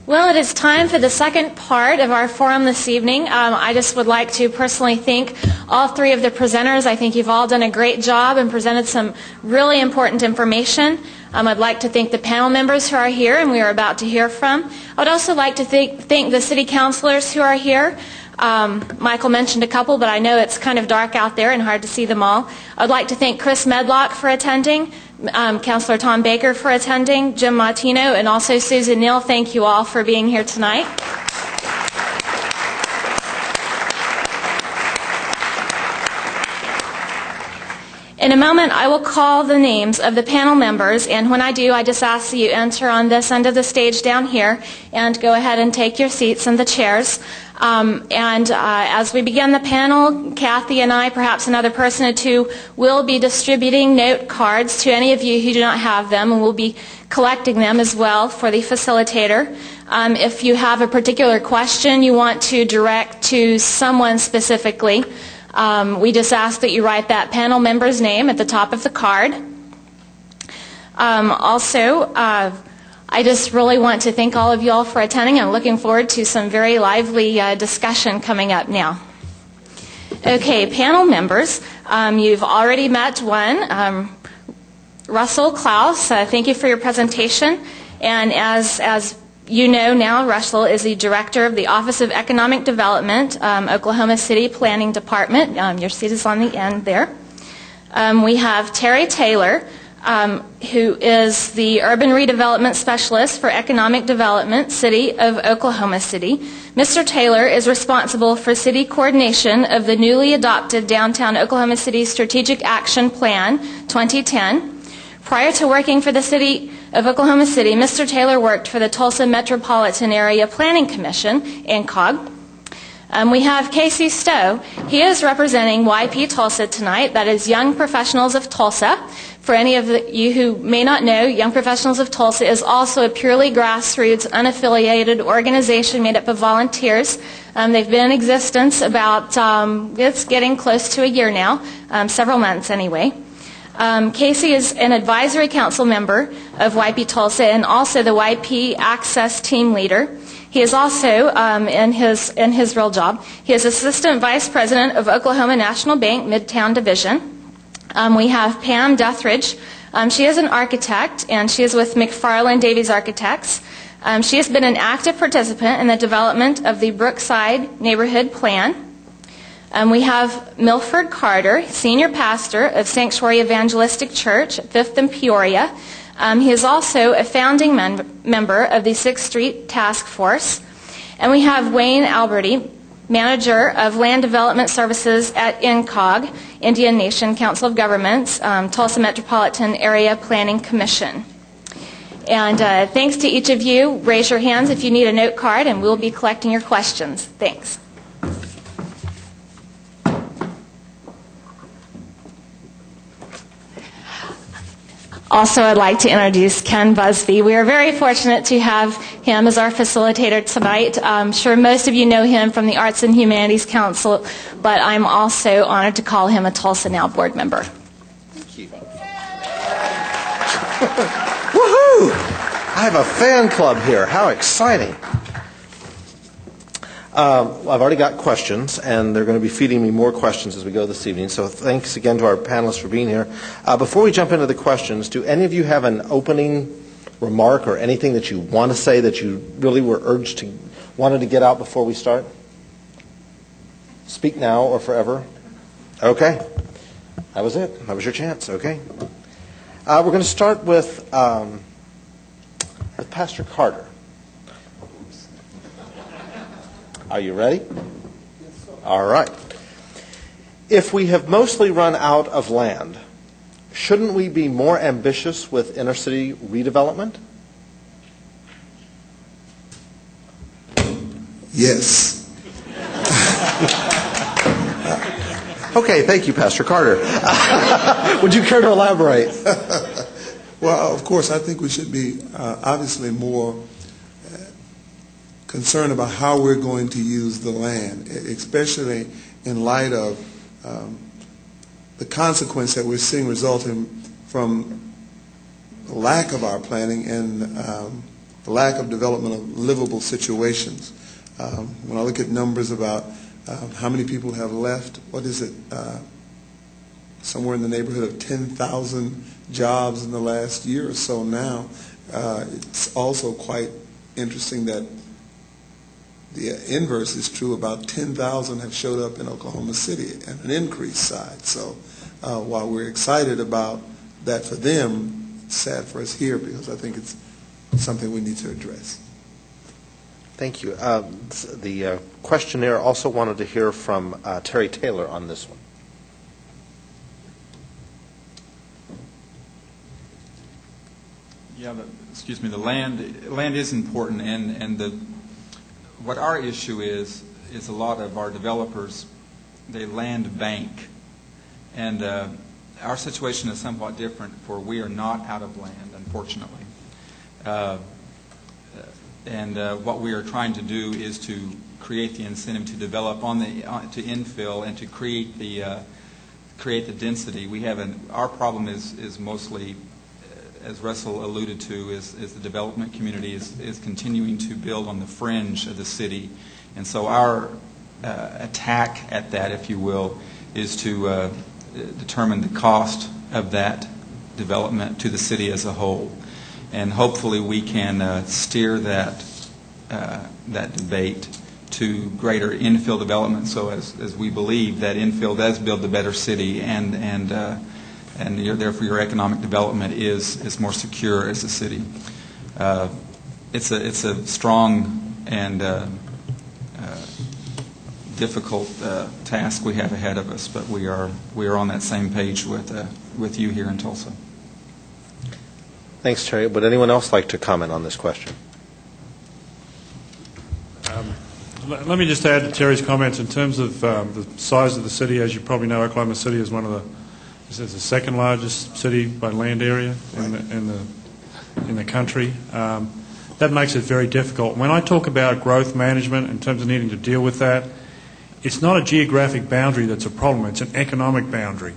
Well, it is time for the second part of our forum this evening. I just would like to personally thank all three of the presenters. I think you've all done a great job and presented some really important information. I'd like to thank the panel members who are here and we are about to hear from. I would also like to thank the city councilors who are here. Michael mentioned a couple, but I know it's kind of dark out there and hard to see them all. I'd like to thank Chris Medlock for attending, Councilor Tom Baker for attending, Jim Martino, and also Susan Neal. Thank you all for being here tonight. In a moment, I will call the names of the panel members, and when I do, I just ask that you enter on this end of the stage down here and go ahead and take your seats in the chairs. As we begin the panel, Kathy and I, perhaps another person or two, will be distributing note cards to any of you who do not have them, and we'll be collecting them as well for the facilitator. If you have a particular question you want to direct to someone specifically, we just ask that you write that panel member's name at the top of the card. I just really want to thank all of you all for attending. I'm looking forward to some very lively discussion coming up now. Okay, panel members, you've already met one. Russell Klaus, thank you for your presentation. And as you know now, Russell is the Director of the Office of Economic Development, Oklahoma City Planning Department. Your seat is on the end there. We have Terry Taylor, who is the Urban Redevelopment Specialist for Economic Development, City of Oklahoma City. Mr. Taylor is responsible for city coordination of the newly adopted Downtown Oklahoma City Strategic Action Plan 2010. Prior to working for the City of Oklahoma City, Mr. Taylor worked for the Tulsa Metropolitan Area Planning Commission, ANCOG. We have Casey Stowe. He is representing YP Tulsa tonight, that is Young Professionals of Tulsa. For any of you who may not know, Young Professionals of Tulsa is also a purely grassroots, unaffiliated organization made up of volunteers. They've been in existence about, it's getting close to a year now, several months anyway. Casey is an advisory council member of YP Tulsa and also the YP Access team leader. He is also, in his real job, he is Assistant Vice President of Oklahoma National Bank Midtown Division. We have Pam Deathridge. She is an architect, and she is with McFarland Davies Architects. She has been an active participant in the development of the Brookside Neighborhood Plan. We have Milford Carter, Senior Pastor of Sanctuary Evangelistic Church, 5th and Peoria. He is also a founding member of the 6th Street Task Force. And we have Wayne Alberti, Manager of Land Development Services at INCOG, Indian Nation Council of Governments, Tulsa Metropolitan Area Planning Commission. And thanks to each of you. Raise your hands if you need a note card, and we'll be collecting your questions. Thanks. Also, I'd like to introduce Ken Busby. We are very fortunate to have him as our facilitator tonight. I'm sure most of you know him from the Arts and Humanities Council, but I'm also honored to call him a TulsaNow board member. Thank you. Woohoo! I have a fan club here. How exciting. I've already got questions, and they're going to be feeding me more questions as we go this evening. So thanks again to our panelists for being here. Before we jump into the questions, do any of you have an opening remark or anything that you want to say that you really were urged to wanted to get out before we start? Speak now or forever? Okay. That was it. That was your chance. Okay. We're going to start with Pastor Carter. Are you ready? Yes, sir. All right. If we have mostly run out of land, shouldn't we be more ambitious with inner city redevelopment? Yes. Okay, thank you, Pastor Carter. Would you care to elaborate? Well, of course, I think we should be obviously more concerned about how we're going to use the land, especially in light of the consequence that we're seeing resulting from the lack of our planning and the lack of development of livable situations. When I look at numbers about how many people have left, what is it, somewhere in the neighborhood of 10,000 jobs in the last year or so now, it's also quite interesting that the inverse is true. About 10,000 have showed up in Oklahoma City and an increased side. So while we're excited about that for them, it's sad for us here because I think it's something we need to address. Thank you. The questionnaire also wanted to hear from Terry Taylor on this one. Yeah, excuse me. The land is important, and what our issue is a lot of our developers, they land bank, and our situation is somewhat different. For we are not out of land, unfortunately. And what we are trying to do is to create the incentive to develop to infill and to create the density. We have our problem is mostly, as Russell alluded to, is the development community is continuing to build on the fringe of the city, and so our attack at that, if you will, is to determine the cost of that development to the city as a whole. And hopefully we can steer that debate to greater infill development. So as we believe that infill does build a better city, and therefore your economic development is more secure as a city. It's a strong and difficult task we have ahead of us, but we are on that same page with you here in Tulsa. Thanks, Terry. Would anyone else like to comment on this question? Let me just add to Terry's comments in terms of the size of the city. As you probably know, Oklahoma City is it's the second largest city by land area in the country. That makes it very difficult. When I talk about growth management in terms of needing to deal with that, it's not a geographic boundary that's a problem. It's an economic boundary.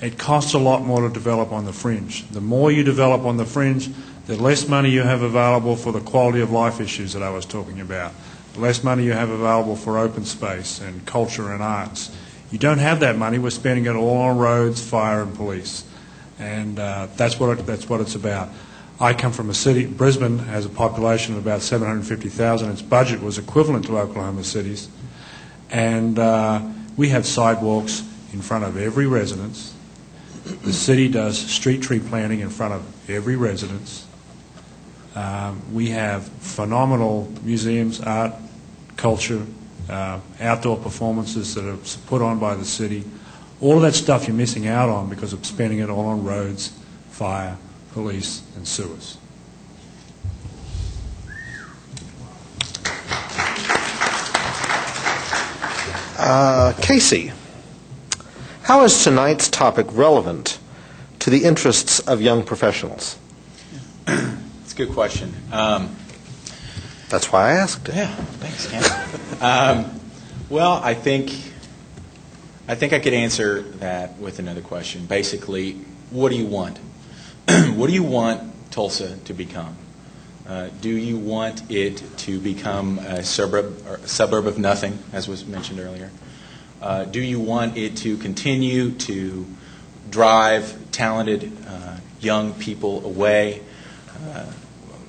It costs a lot more to develop on the fringe. The more you develop on the fringe, the less money you have available for the quality of life issues that I was talking about. The less money you have available for open space and culture and arts. You don't have that money. We're spending it all on roads, fire, and police. And that's what it's about. I come from a city, Brisbane has a population of about 750,000. Its budget was equivalent to Oklahoma City's. And we have sidewalks in front of every residence. The city does street tree planting in front of every residence. We have phenomenal museums, art, culture, outdoor performances that are put on by the city. All of that stuff you're missing out on because of spending it all on roads, fire, police, and sewers. Casey, how is tonight's topic relevant to the interests of young professionals? It's a good question. That's why I asked it. Yeah, thanks, Ken. Well, I think I could answer that with another question. Basically, what do you want? What do you want Tulsa to become? Do you want it to become a suburb of nothing, as was mentioned earlier? Do you want it to continue to drive talented young people away?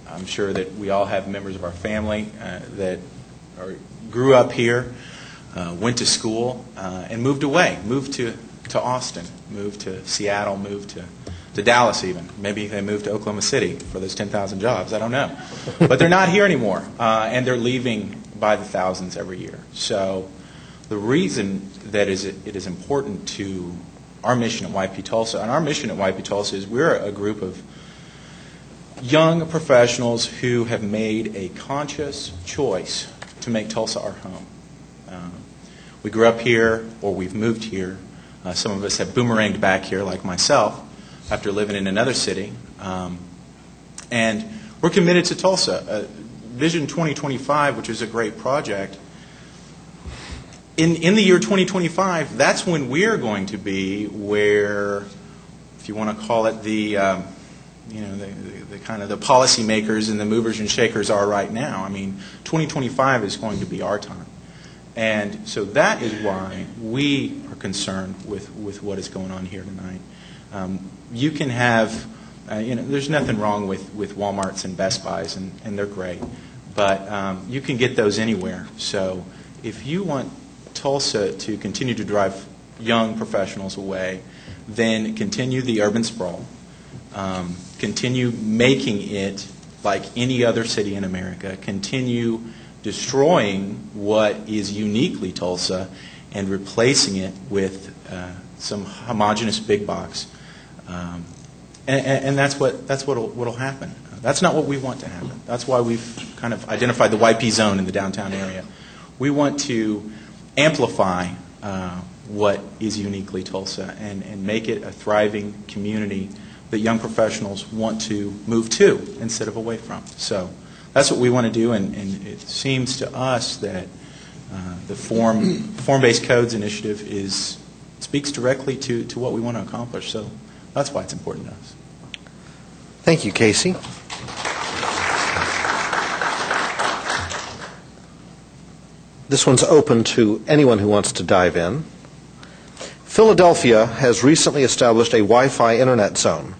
I'm sure that we all have members of our family that or grew up here, went to school, and moved away, moved to Austin, moved to Seattle, moved to Dallas even. Maybe they moved to Oklahoma City for those 10,000 jobs. I don't know. But they're not here anymore, and they're leaving by the thousands every year. So the reason that it is important to our mission at YP Tulsa, and our mission at YP Tulsa is we're a group of young professionals who have made a conscious choice to make Tulsa our home. We grew up here, or we've moved here. Some of us have boomeranged back here, like myself, after living in another city. And we're committed to Tulsa. Vision 2025, which is a great project, in the year 2025, that's when we're going to be where, if you want to call it the kind of the policymakers and the movers and shakers are right now. I mean, 2025 is going to be our time. And so that is why we are concerned with what is going on here tonight. You can have, there's nothing wrong with Walmarts and Best Buys, and they're great. But you can get those anywhere. So if you want Tulsa to continue to drive young professionals away, then continue the urban sprawl. Continue making it like any other city in America. Continue destroying what is uniquely Tulsa and replacing it with some homogenous big box. And that's what'll happen. That's not what we want to happen. That's why we've kind of identified the YP zone in the downtown area. We want to amplify what is uniquely Tulsa and make it a thriving community that young professionals want to move to instead of away from. So that's what we want to do, and it seems to us that the Form-Based Codes Initiative speaks directly to what we want to accomplish. So that's why it's important to us. Thank you, Casey. This one's open to anyone who wants to dive in. Philadelphia has recently established a Wi-Fi internet zone.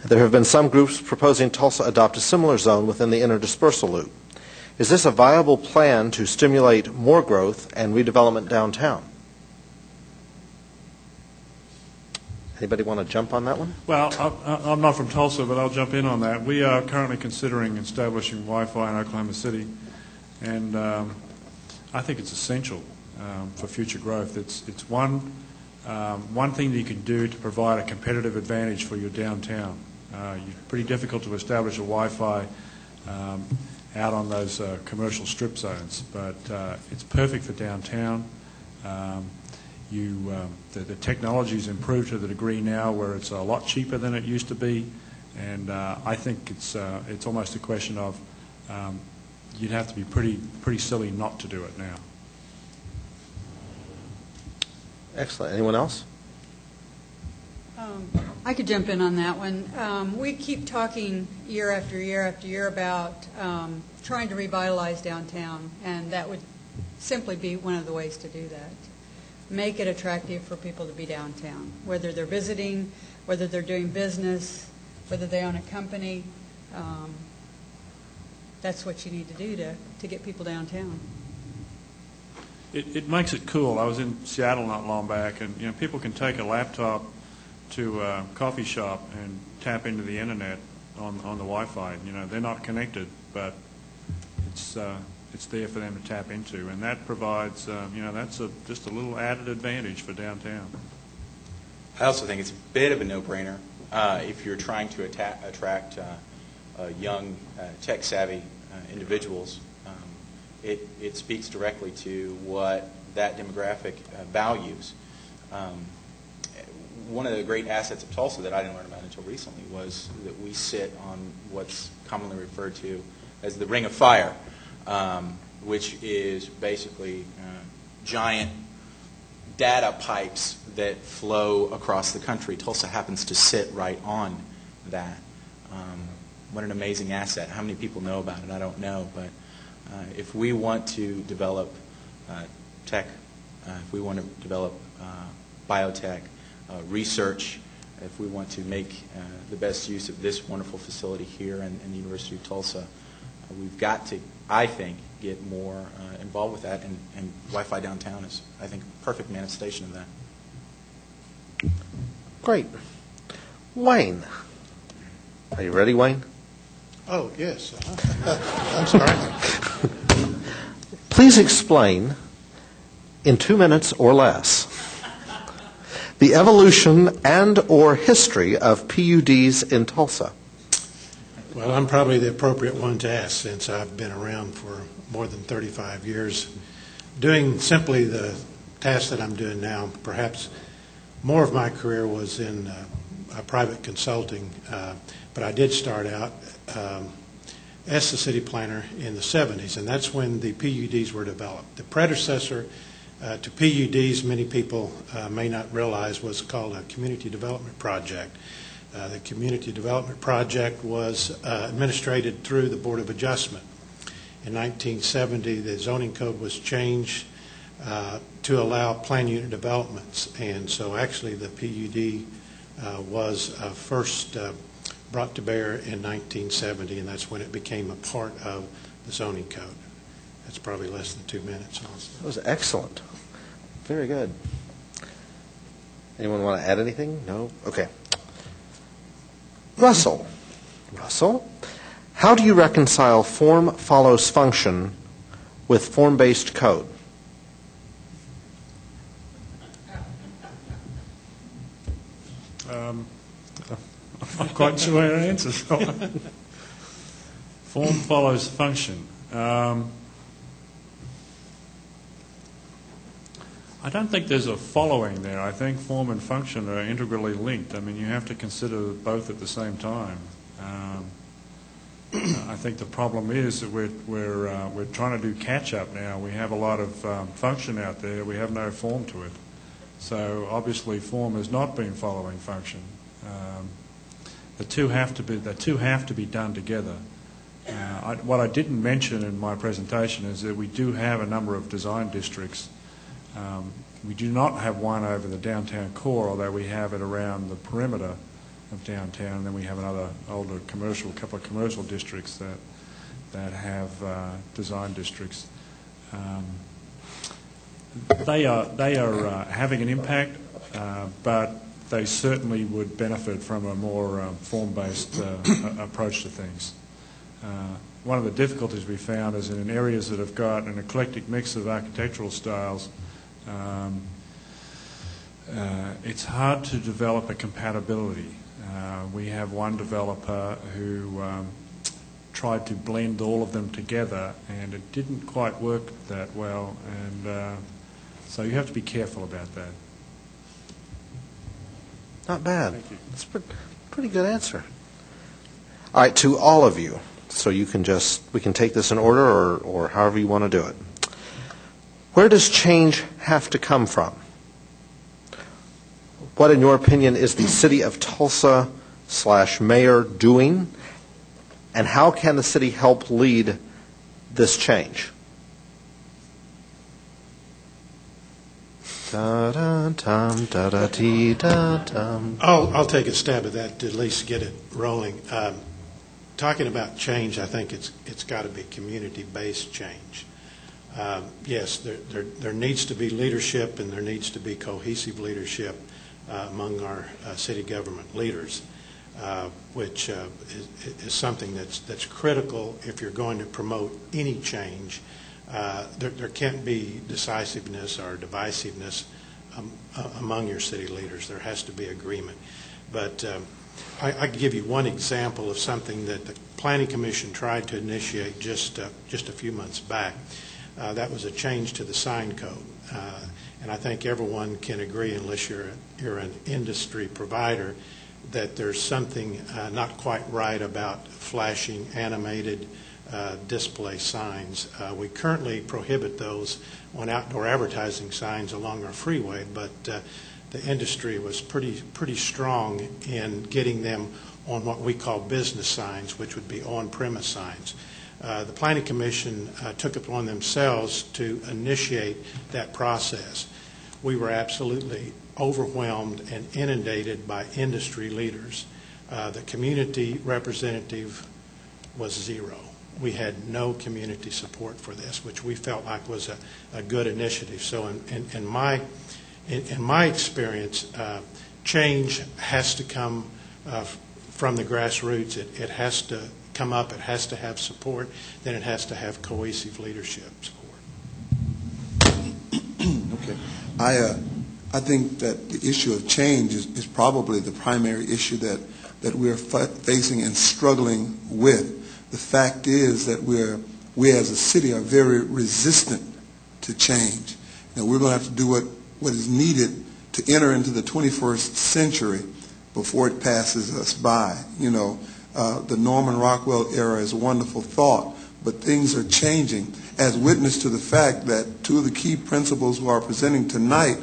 There have been some groups proposing Tulsa adopt a similar zone within the interdispersal loop. Is this a viable plan to stimulate more growth and redevelopment downtown? Anybody want to jump on that one? Well, I'm not from Tulsa, but I'll jump in on that. We are currently considering establishing Wi-Fi in Oklahoma City, and I think it's essential for future growth. It's one thing that you can do to provide a competitive advantage for your downtown. It's pretty difficult to establish a Wi-Fi out on those commercial strip zones, but it's perfect for downtown. The technology's improved to the degree now where it's a lot cheaper than it used to be, and I think it's almost a question of you'd have to be pretty silly not to do it now. Excellent. Anyone else? I could jump in on that one. We keep talking year after year after year about trying to revitalize downtown, and that would simply be one of the ways to do that. Make it attractive for people to be downtown, whether they're visiting, whether they're doing business, whether they own a company. That's what you need to do to get people downtown. It makes it cool. I was in Seattle not long back, and people can take a laptop to a coffee shop and tap into the internet on the Wi-Fi. They're not connected, but it's there for them to tap into, and that provides that's just a little added advantage for downtown. I also think it's a bit of a no-brainer if you're trying to attract young, tech-savvy individuals. It speaks directly to what that demographic values. One of the great assets of Tulsa that I didn't learn about until recently was that we sit on what's commonly referred to as the Ring of Fire, which is basically giant data pipes that flow across the country. Tulsa happens to sit right on that. What an amazing asset. How many people know about it? I don't know, but if we want to develop tech, if we want to develop biotech, research, if we want to make the best use of this wonderful facility here in the University of Tulsa, we've got to, I think, get more involved with that, and Wi-Fi downtown is, I think, a perfect manifestation of that. Great. Wayne. Are you ready, Wayne? Oh, yes. I'm sorry. Please explain, in 2 minutes or less, the evolution and or history of PUDs in Tulsa. Well, I'm probably the appropriate one to ask since I've been around for more than 35 years doing simply the task that I'm doing now. Perhaps more of my career was in private consulting, but I did start out as the city planner in the 70s, and that's when the PUDs were developed. The predecessor to PUDs, many people may not realize, was called a community development project. The community development project was administrated through the Board of Adjustment. In 1970, the zoning code was changed to allow plan unit developments, and so actually the PUD was first brought to bear in 1970, and that's when it became a part of the zoning code. That's probably less than 2 minutes. That was excellent. Very good. Anyone want to add anything? No? Okay. Russell, how do you reconcile form follows function with form-based code? I'm not quite sure how to answer that one. Form follows function. I don't think there's a following there. I think form and function are integrally linked. I mean, you have to consider both at the same time. I think the problem is that we're trying to do catch-up now. We have a lot of function out there. We have no form to it. So obviously form has not been following function. The two have to be done together. What I didn't mention in my presentation is that we do have a number of design districts. We do not have one over the downtown core, although we have it around the perimeter of downtown. And then we have another older couple of commercial districts that have design districts. They are having an impact, but they certainly would benefit from a more form-based approach to things. One of the difficulties we found is in areas that have got an eclectic mix of architectural styles, it's hard to develop a compatibility. We have one developer who tried to blend all of them together, and it didn't quite work that well, and so you have to be careful about that. Not bad. Thank you. That's a pretty good answer. All right, to all of you, so we can take this in order or however you want to do it. Where does change have to come from? What, in your opinion, is the city of Tulsa / mayor doing, and how can the city help lead this change? I'll take a stab at that to at least get it rolling. Talking about change, I think it's got to be community-based change. Yes, there needs to be leadership, and there needs to be cohesive leadership among our city government leaders, which is something that's critical if you're going to promote any change. There can't be decisiveness or divisiveness among your city leaders. There has to be agreement. But I can give you one example of something that the Planning Commission tried to initiate just a few months back. That was a change to the sign code. And I think everyone can agree, unless you're an industry provider, that there's something not quite right about flashing animated display signs. We currently prohibit those on outdoor advertising signs along our freeway, but the industry was pretty strong in getting them on what we call business signs, which would be on-premise signs. The Planning Commission took it upon themselves to initiate that process. We were absolutely overwhelmed and inundated by industry leaders. The community representative was zero. we had no community support for this, which we felt like was a good initiative. So in my experience, change has to come from the grassroots. It has to come up, it has to have support, then it has to have cohesive leadership support. Okay. I think that the issue of change is probably the primary issue that we're facing and struggling with. The fact is that we as a city are very resistant to change. And we're going to have to do what is needed to enter into the 21st century before it passes us by. You know, the Norman Rockwell era is a wonderful thought, but things are changing, as witnessed to the fact that two of the key principals who are presenting tonight,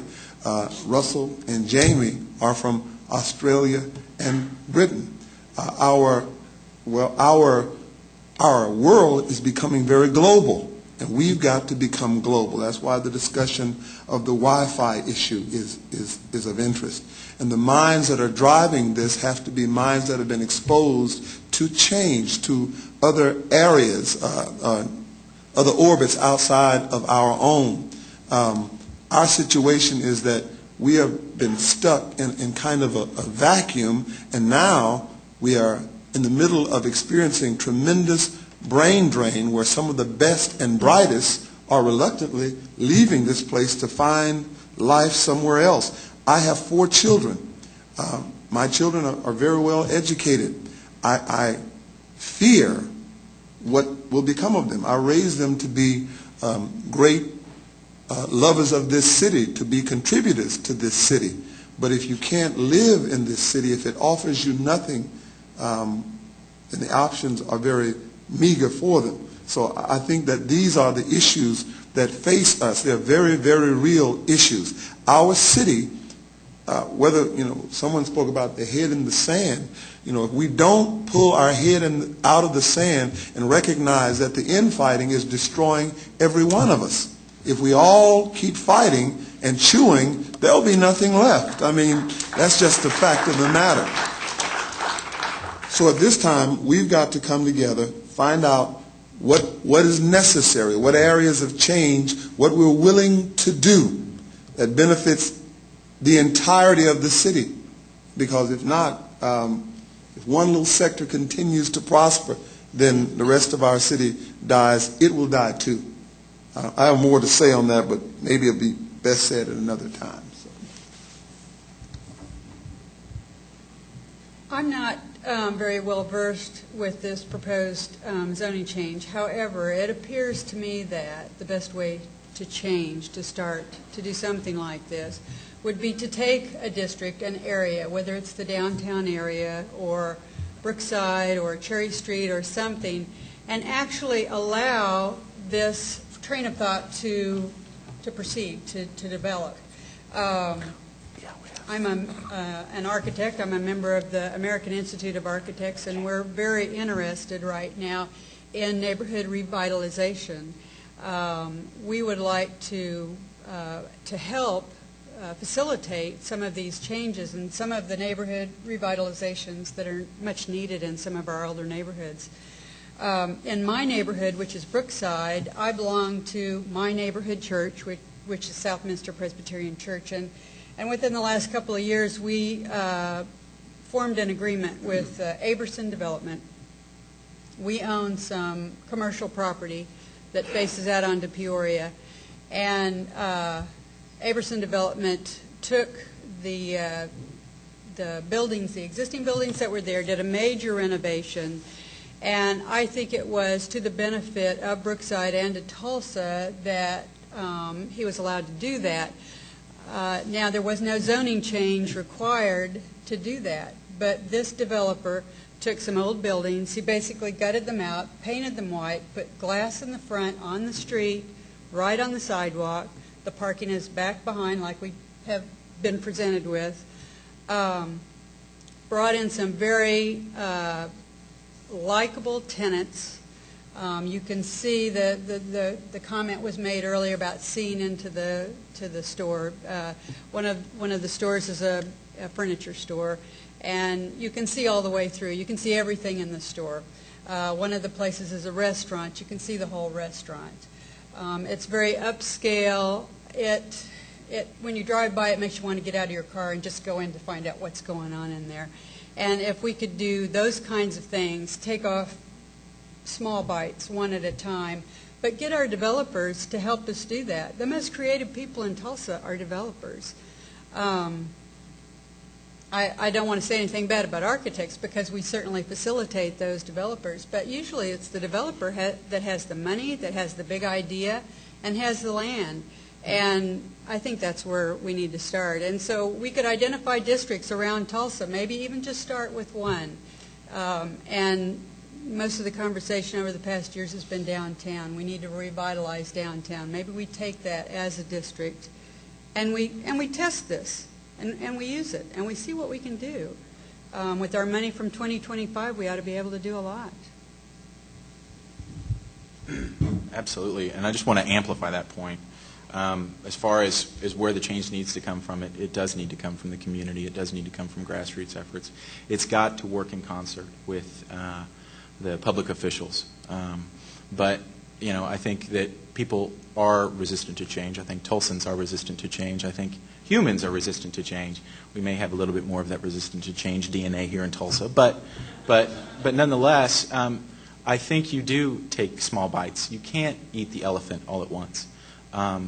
Russell and Jamie, are from Australia and Britain. Our world is becoming very global, and we've got to become global. That's why the discussion of the Wi-Fi issue is of interest. And the minds that are driving this have to be minds that have been exposed to change, to other areas, other orbits outside of our own. Our situation is that we have been stuck in kind of a vacuum, and now we are in the middle of experiencing tremendous brain drain where some of the best and brightest are reluctantly leaving this place to find life somewhere else. I have 4 children. My children are very well educated. I fear what will become of them. I raised them to be great lovers of this city, to be contributors to this city. But if you can't live in this city, if it offers you nothing, then the options are very meager for them. So I think that these are the issues that face us. They're very, very real issues. Our city, whether, someone spoke about the head in the sand, if we don't pull our head out of the sand and recognize that the infighting is destroying every one of us, if we all keep fighting and chewing, there'll be nothing left. I mean, that's just the fact of the matter. So at this time, we've got to come together, find out what is necessary, what areas of change, what we're willing to do that benefits the entirety of the city. Because if not, if one little sector continues to prosper, then the rest of our city dies. It will die too. I have more to say on that, but maybe it'll be best said at another time. So. I'm not very well versed with this proposed zoning change. However, it appears to me that the best way to change, to start to do something like this, would be to take a district, an area, whether it's the downtown area or Brookside or Cherry Street or something, and actually allow this train of thought to proceed, to develop. I'm an architect. I'm a member of the American Institute of Architects, and we're very interested right now in neighborhood revitalization. We would like to help facilitate some of these changes and some of the neighborhood revitalizations that are much needed in some of our older neighborhoods. In my neighborhood, which is Brookside, I belong to my neighborhood church, which is Southminster Presbyterian Church, and within the last couple of years, we formed an agreement with Aberson Development. We own some commercial property that faces out onto Peoria, and Aberson Development took the buildings, the existing buildings that were there, did a major renovation, and I think it was to the benefit of Brookside and to Tulsa that he was allowed to do that. Now, there was no zoning change required to do that, but this developer took some old buildings, he basically gutted them out, painted them white, put glass in the front, on the street, right on the sidewalk. The parking is back behind like we have been presented with. Brought in some very likable tenants. You can see the comment was made earlier about seeing into the store. One of the stores is a furniture store, and you can see all the way through. You can see everything in the store. One of the places is a restaurant. You can see the whole restaurant. It's very upscale. When you drive by, it makes you want to get out of your car and just go in to find out what's going on in there. And if we could do those kinds of things, take off small bites one at a time, but get our developers to help us do that. The most creative people in Tulsa are developers. I don't want to say anything bad about architects because we certainly facilitate those developers, but usually it's the developer that has the money, that has the big idea, and has the land. And I think that's where we need to start. And so we could identify districts around Tulsa, maybe even just start with one. And most of the conversation over the past years has been downtown. We need to revitalize downtown. Maybe we take that as a district and we test this and we use it and we see what we can do. With our money from 2025, we ought to be able to do a lot. Absolutely, and I just want to amplify that point. As far as where the change needs to come from, it does need to come from the community. It does need to come from grassroots efforts. It's got to work in concert with the public officials. But, you know, I think that people are resistant to change. I think Tulsans are resistant to change. I think humans are resistant to change. We may have a little bit more of that resistant to change DNA here in Tulsa. But nonetheless, I think you do take small bites. You can't eat the elephant all at once.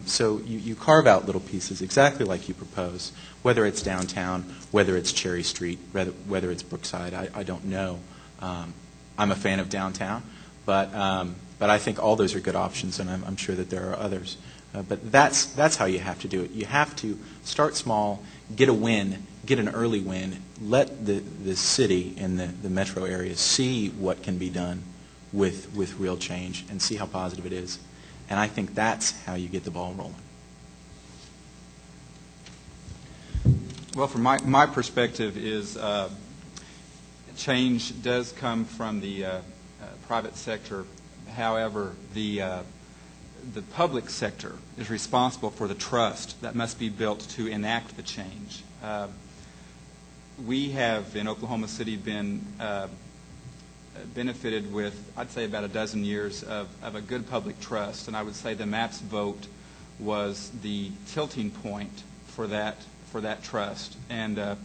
So you carve out little pieces exactly like you propose, whether it's downtown, whether it's Cherry Street, whether it's Brookside, I don't know. I'm a fan of downtown, but I think all those are good options, and I'm sure that there are others. But that's how you have to do it. You have to start small, get a win, get an early win, let the city and the metro area see what can be done with real change and see how positive it is. And I think that's how you get the ball rolling. Well, from my perspective is change does come from the private sector. However, the public sector is responsible for the trust that must be built to enact the change. We have in Oklahoma City been benefited with, I'd say, about a dozen years of a good public trust, and I would say the MAPS vote was the tilting point for that trust. And the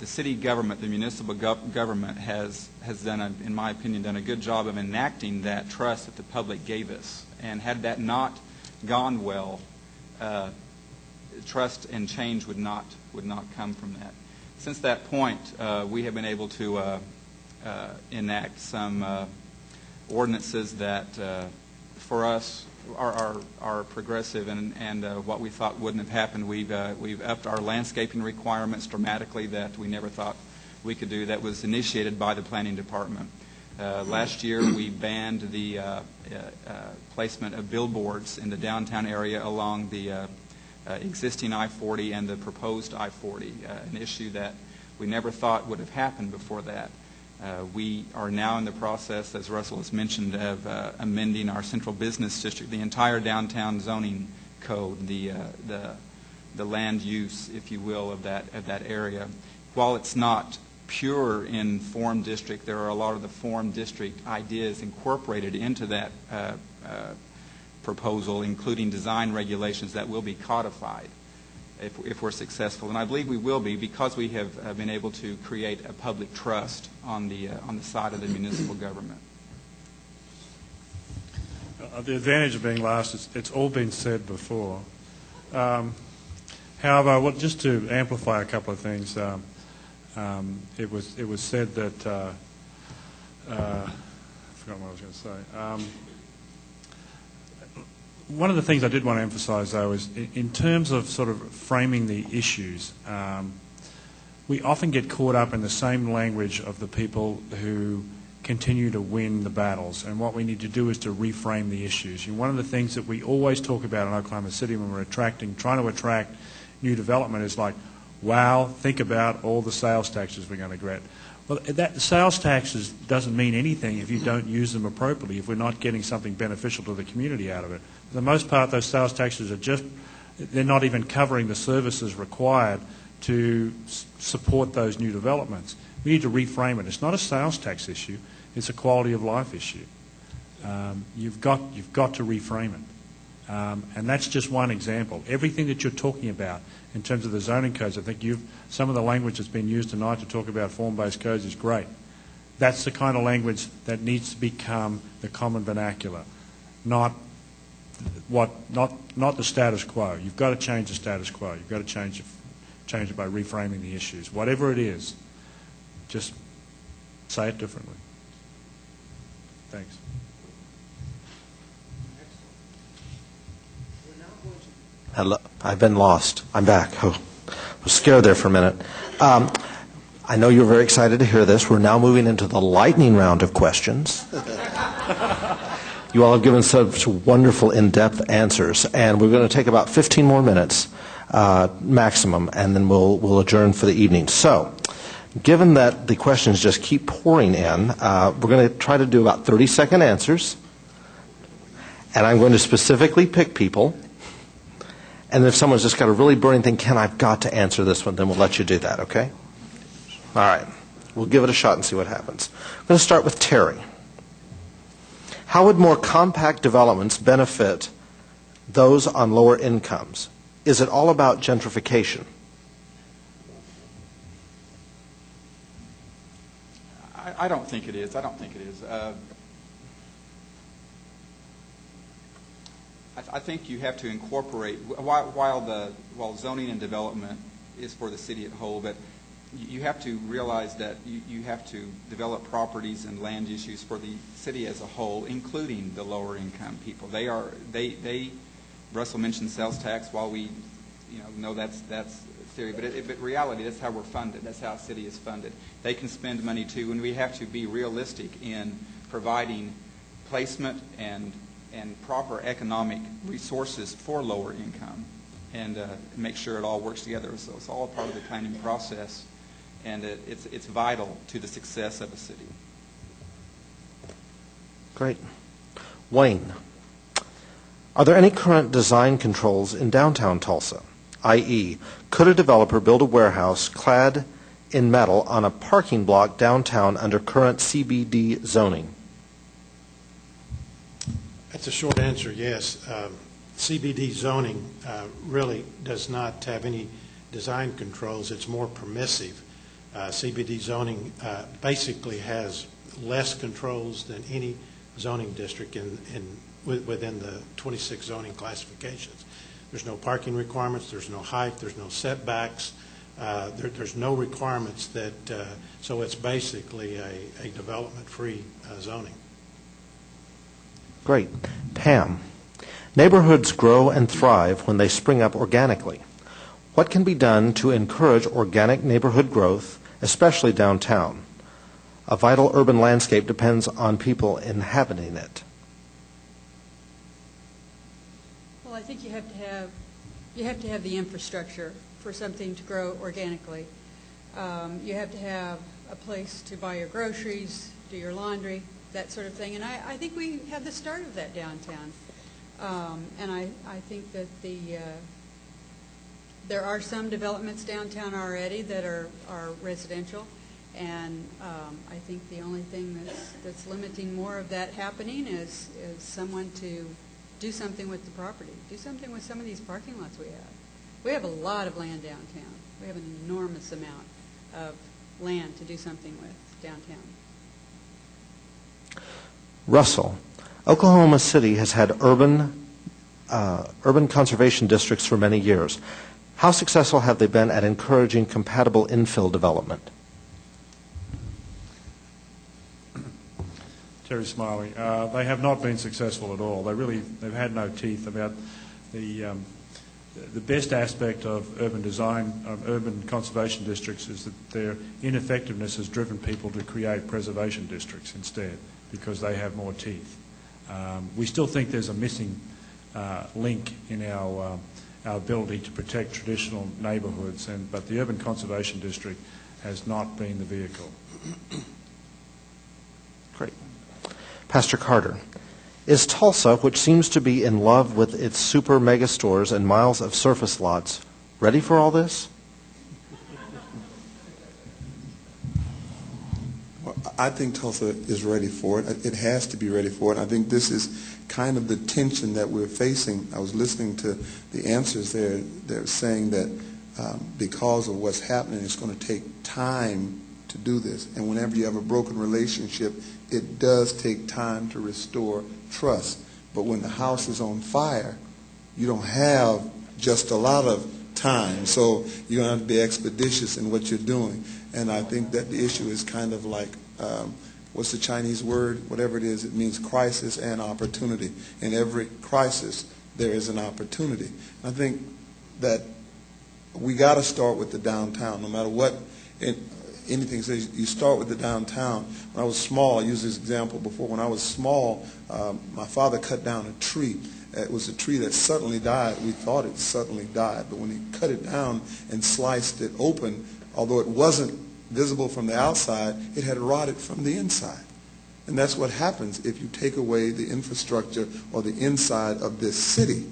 city government, the municipal government, has done, in my opinion, done a good job of enacting that trust that the public gave us. And had that not gone well, trust and change would not come from that. Since that point, we have been able to enact some ordinances that for us are progressive and what we thought wouldn't have happened. We've upped our landscaping requirements dramatically that we never thought we could do. That was initiated by the planning department. Last year we banned the placement of billboards in the downtown area along the existing I-40 and the proposed I-40, an issue that we never thought would have happened before that. We are now in the process, as Russell has mentioned, of amending our central business district, the entire downtown zoning code, the land use, if you will, of that area. While it's not pure in form district, there are a lot of the form district ideas incorporated into that proposal, including design regulations that will be codified if we're successful. And I believe we will be, because we have been able to create a public trust on the side of the municipal government. The advantage of being last, it's all been said before. However, just to amplify a couple of things, it was said that I forgot what I was going to say. One of the things I did want to emphasize, though, is in terms of sort of framing the issues, we often get caught up in the same language of the people who continue to win the battles. And what we need to do is to reframe the issues. One of the things that we always talk about in Oklahoma City when we're trying to attract new development is like, wow, think about all the sales taxes we're going to get. Well, that sales taxes doesn't mean anything if you don't use them appropriately, if we're not getting something beneficial to the community out of it. For the most part, those sales taxes they're not even covering the services required to support those new developments. We need to reframe it. It's not a sales tax issue. It's a quality of life issue. You've got to reframe it. And that's just one example. Everything that you're talking about in terms of the zoning codes, I think some of the language that's been used tonight to talk about form-based codes is great. That's the kind of language that needs to become the common vernacular, not the status quo. You've got to change the status quo. You've got to change it by reframing the issues. Whatever it is, just say it differently. Thanks. Hello. I've been lost. I'm back. Oh, I was scared there for a minute. I know you're very excited to hear this. We're now moving into the lightning round of questions. You all have given such wonderful, in-depth answers, and we're going to take about 15 more minutes maximum, and then we'll adjourn for the evening. So, given that the questions just keep pouring in, we're going to try to do about 30-second answers, and I'm going to specifically pick people. And if someone's just got a really burning thing, Ken, I've got to answer this one, then we'll let you do that, okay? All right. We'll give it a shot and see what happens. I'm going to start with Terry. How would more compact developments benefit those on lower incomes? Is it all about gentrification? I don't think it is. I think you have to incorporate, while zoning and development is for the city at whole, but you have to realize that you have to develop properties and land issues for the city as a whole, including the lower income people. Russell mentioned sales tax. While we know that's theory, but reality, that's how we're funded. That's how a city is funded. They can spend money too, and we have to be realistic in providing placement and proper economic resources for lower income, and make sure it all works together. So it's all part of the planning process, and it's vital to the success of a city. Great. Wayne, are there any current design controls in downtown Tulsa? I.e., could a developer build a warehouse clad in metal on a parking block downtown under current CBD zoning? That's a short answer, yes. CBD zoning really does not have any design controls. It's more permissive. CBD zoning basically has less controls than any zoning district within the 26 zoning classifications. There's no parking requirements, there's no height, there's no setbacks, there's no requirements so it's basically a development-free zoning. Great. Pam, neighborhoods grow and thrive when they spring up organically. What can be done to encourage organic neighborhood growth, especially downtown? A vital urban landscape depends on people inhabiting it. Well, I think you have to have the infrastructure for something to grow organically. You have to have a place to buy your groceries, do your laundry, that sort of thing. And I think we have the start of that downtown. And I think that there are some developments downtown already that are residential. And I think the only thing that's limiting more of that happening is someone to do something with the property, do something with some of these parking lots we have. We have a lot of land downtown. We have an enormous amount of land to do something with downtown. Russell, Oklahoma City has had urban conservation districts for many years. How successful have they been at encouraging compatible infill development? Terry Smiley. They have not been successful at all. They've had no teeth. About the best aspect of urban design, of urban conservation districts, is that their ineffectiveness has driven people to create preservation districts instead, because they have more teeth. We still think there's a missing link in our ability to protect traditional neighbourhoods, but the urban conservation district has not been the vehicle. Great. Pastor Carter, is Tulsa, which seems to be in love with its super mega stores and miles of surface lots, ready for all this? I think Tulsa is ready for it. It has to be ready for it. I think this is kind of the tension that we're facing. I was listening to the answers there. They're saying that because of what's happening, it's going to take time to do this. And whenever you have a broken relationship, it does take time to restore trust. But when the house is on fire, you don't have just a lot of time. So you're going to have to be expeditious in what you're doing. And I think that the issue is kind of like, what's the Chinese word? Whatever it is, it means crisis and opportunity. In every crisis, there is an opportunity. I think that we got to start with the downtown, no matter what anything says. You start with the downtown. When I was small, I used this example before. When I was small, my father cut down a tree. It was a tree that suddenly died. We thought it suddenly died, but when he cut it down and sliced it open, although it wasn't visible from the outside, it had rotted from the inside. And that's what happens if you take away the infrastructure or the inside of this city.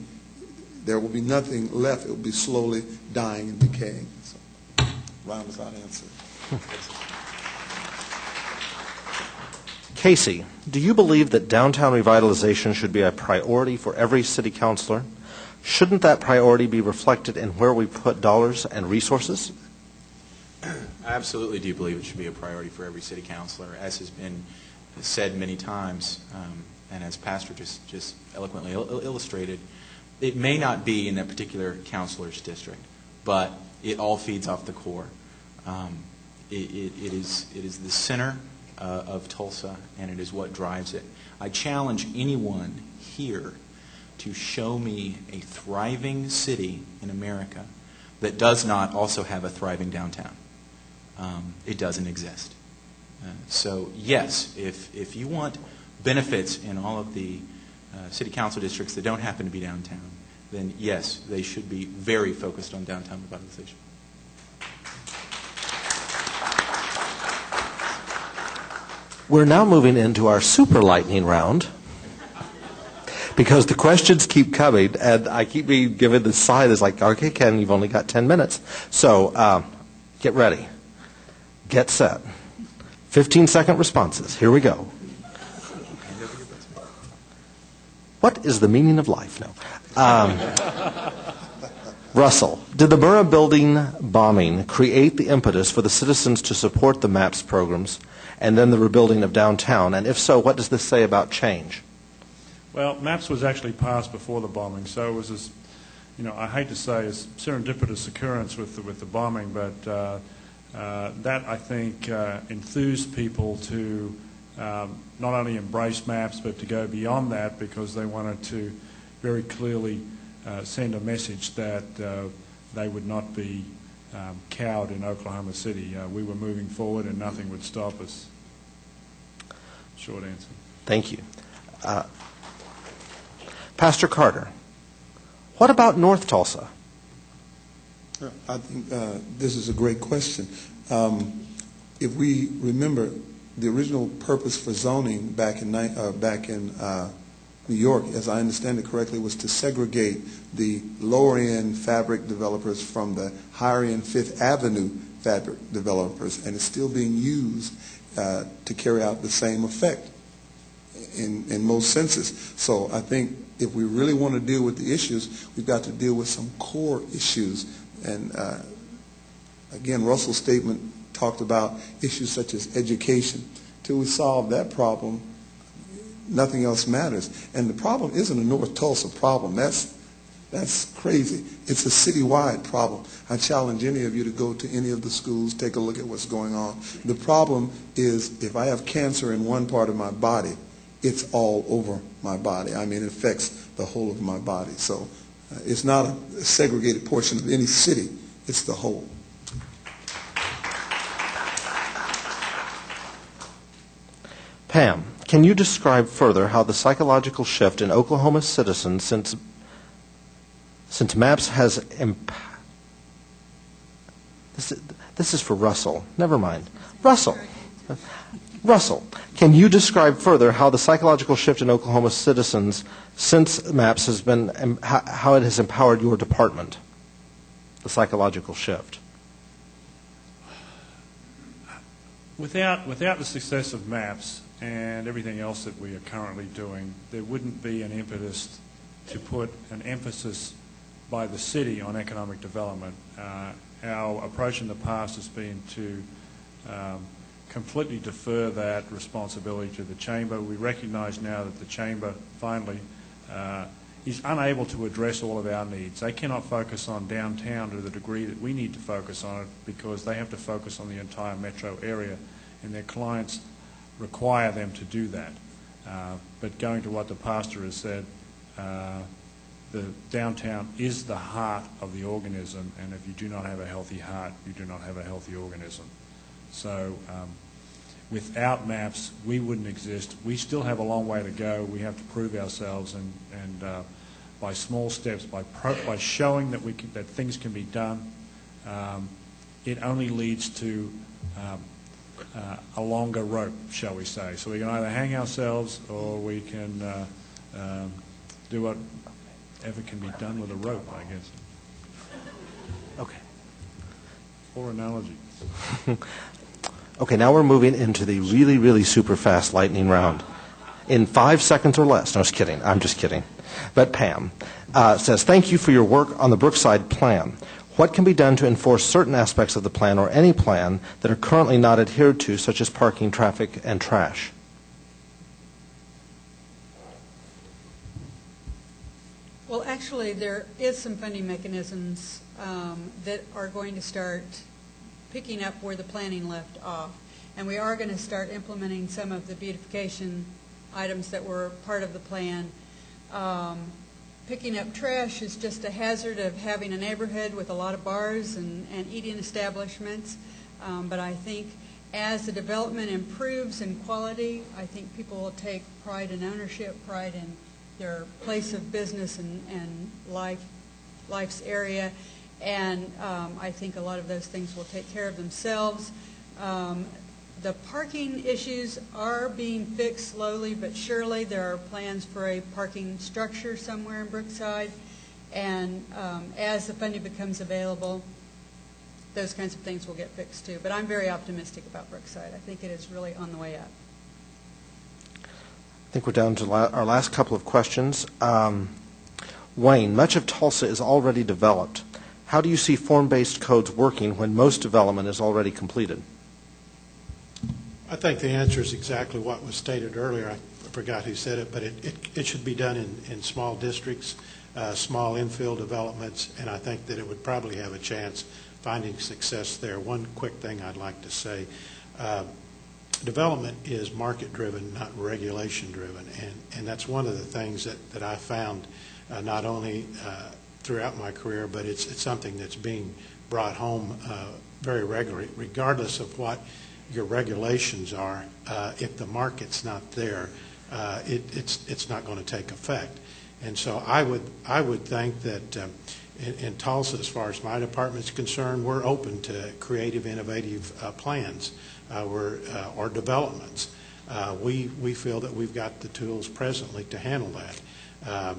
There will be nothing left. It will be slowly dying and decaying. So, roundabout answer. Casey, do you believe that downtown revitalization should be a priority for every city councilor? Shouldn't that priority be reflected in where we put dollars and resources? I absolutely do believe it should be a priority for every city councilor, as has been said many times, and as Pastor just eloquently illustrated. It may not be in that particular councilor's district, but it all feeds off the core. It is the center of Tulsa, and it is what drives it. I challenge anyone here to show me a thriving city in America that does not also have a thriving downtown. It doesn't exist. So yes, if you want benefits in all of the city council districts that don't happen to be downtown, then yes, they should be very focused on downtown revitalization. We're now moving into our super lightning round because the questions keep coming, and I keep being given the sign that's like, okay, Ken, you've only got 10 minutes. So get ready. Get set. 15-second responses. Here we go. What is the meaning of life? No. Russell, did the Murrah building bombing create the impetus for the citizens to support the MAPS programs and then the rebuilding of downtown? And if so, what does this say about change? Well, MAPS was actually passed before the bombing, so it was this, I hate to say, a serendipitous occurrence with the bombing, but that, I think, enthused people to not only embrace MAPS, but to go beyond that, because they wanted to very clearly send a message that they would not be cowed in Oklahoma City. We were moving forward and nothing would stop us. Short answer. Thank you. Pastor Carter, what about North Tulsa? I think this is a great question. If we remember, the original purpose for zoning back in New York, as I understand it correctly, was to segregate the lower-end fabric developers from the higher-end Fifth Avenue fabric developers, and it's still being used to carry out the same effect in most senses. So I think if we really want to deal with the issues, we've got to deal with some core issues. And again, Russell's statement talked about issues such as education. Till we solve that problem, nothing else matters. And the problem isn't a North Tulsa problem. That's crazy. It's a citywide problem. I challenge any of you to go to any of the schools, take a look at what's going on. The problem is if I have cancer in one part of my body, it's all over my body. I mean, it affects the whole of my body. So it's not a segregated portion of any city. It's the whole. Pam, can you describe further how the psychological shift in Oklahoma citizens since MAPS has this is for Russell. Never mind. Russell, can you describe further how the psychological shift in Oklahoma citizens since MAPS has been, how it has empowered your department, the psychological shift? Without the success of maps and everything else that we are currently doing, there wouldn't be an impetus to put an emphasis by the city on economic development. Our approach in the past has been to completely defer that responsibility to the Chamber. We recognise now that the Chamber finally is unable to address all of our needs. They cannot focus on downtown to the degree that we need to focus on it, because they have to focus on the entire metro area, and their clients require them to do that. But going to what the pastor has said, the downtown is the heart of the organism, and if you do not have a healthy heart, you do not have a healthy organism. So without maps, we wouldn't exist. We still have a long way to go. We have to prove ourselves, and by small steps, by showing that that things can be done, it only leads to a longer rope, shall we say. So we can either hang ourselves, or we can do whatever can be done with a rope, I guess. Okay. Or analogy. Okay, now we're moving into the really, really super fast lightning round. In 5 seconds or less. No, I'm just kidding. I'm just kidding. But Pam says, thank you for your work on the Brookside plan. What can be done to enforce certain aspects of the plan, or any plan, that are currently not adhered to, such as parking, traffic, and trash? Well, actually, there is some funding mechanisms that are going to start picking up where the planning left off. And we are going to start implementing some of the beautification items that were part of the plan. Picking up trash is just a hazard of having a neighborhood with a lot of bars and eating establishments. But I think as the development improves in quality, I think people will take pride in ownership, pride in their place of business and life's area. And I think a lot of those things will take care of themselves. The parking issues are being fixed slowly but surely. There are plans for a parking structure somewhere in Brookside. And as the funding becomes available, those kinds of things will get fixed too. But I'm very optimistic about Brookside. I think it is really on the way up. I think we're down to our last couple of questions. Wayne, much of Tulsa is already developed. How do you see form-based codes working when most development is already completed? I think the answer is exactly what was stated earlier. I forgot who said it, but it should be done in small districts, small infill developments, and I think that it would probably have a chance finding success there. One quick thing I'd like to say. Development is market-driven, not regulation-driven, and that's one of the things that I found not only throughout my career, but it's something that's being brought home very regularly, regardless of what your regulations are. If the market's not there, it's not going to take effect. And so I would think that in Tulsa, as far as my department's concerned, we're open to creative, innovative plans or developments. We feel that we've got the tools presently to handle that.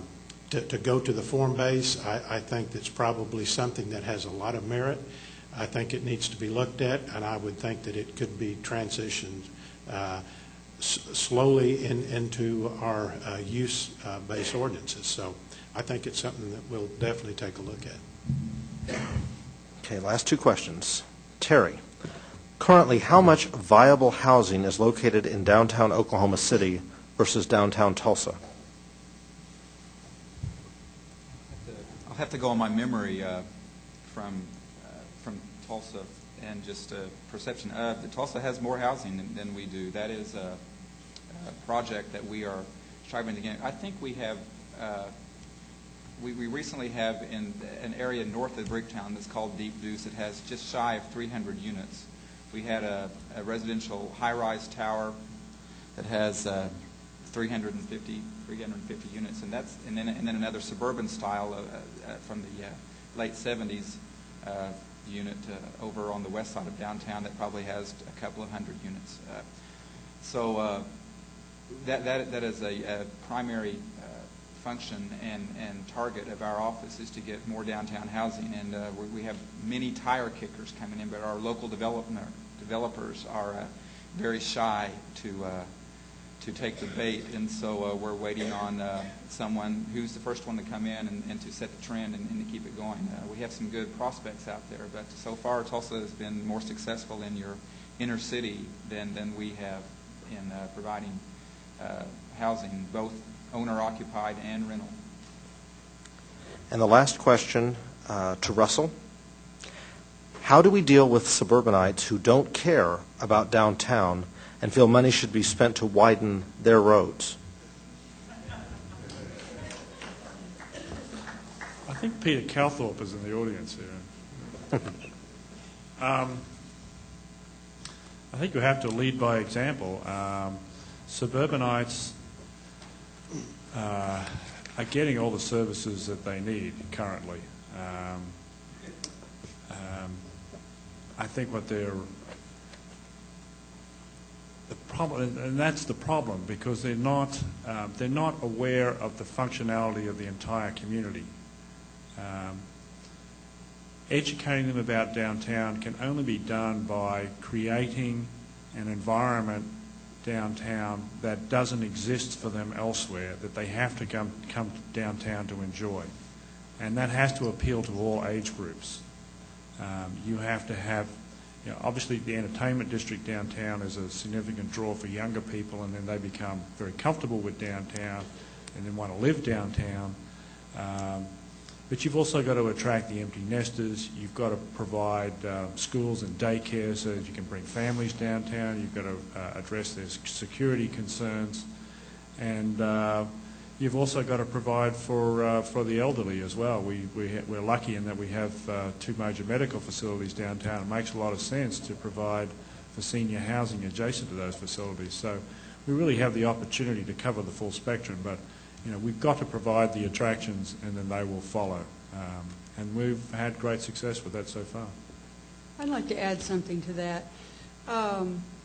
To go to the form base, I think that's probably something that has a lot of merit. I think it needs to be looked at, and I would think that it could be transitioned slowly into our use-based ordinances. So I think it's something that we'll definitely take a look at. Okay, last two questions. Terry, currently how much viable housing is located in downtown Oklahoma City versus downtown Tulsa? I'll have to go on my memory from Tulsa and just perception. Tulsa has more housing than we do. That is a project that we are striving to get. I think we have. We recently have in an area north of Bricktown that's called Deep Deuce. It has just shy of 300 units. We had a residential high-rise tower that has 350 units, and then another suburban style from the late 70s unit over on the west side of downtown that probably has a couple of hundred units. So that is a primary function and target of our office, is to get more downtown housing, and we have many tire kickers coming in, but our local developers are very shy to take the bait, and so we're waiting on someone who's the first one to come in and to set the trend and to keep it going. We have some good prospects out there, but so far Tulsa has been more successful in your inner city than we have in providing housing, both owner-occupied and rental. And the last question to Russell. How do we deal with suburbanites who don't care about downtown and feel money should be spent to widen their roads? I think Peter Calthorpe is in the audience here. I think you have to lead by example. Suburbanites are getting all the services that they need currently. I think what the problem, and that's the problem, because they're not aware of the functionality of the entire community. Educating them about downtown can only be done by creating an environment downtown that doesn't exist for them elsewhere, that they have to come downtown to enjoy. And that has to appeal to all age groups. You have to have, obviously the entertainment district downtown is a significant draw for younger people, and then they become very comfortable with downtown and then want to live downtown. But you've also got to attract the empty nesters. You've got to provide schools and daycare so that you can bring families downtown. You've got to address their security concerns. And you've also got to provide for the elderly as well. We're lucky in that we have two major medical facilities downtown. It makes a lot of sense to provide for senior housing adjacent to those facilities. So we really have the opportunity to cover the full spectrum, but we've got to provide the attractions and then they will follow. And we've had great success with that so far. I'd like to add something to that.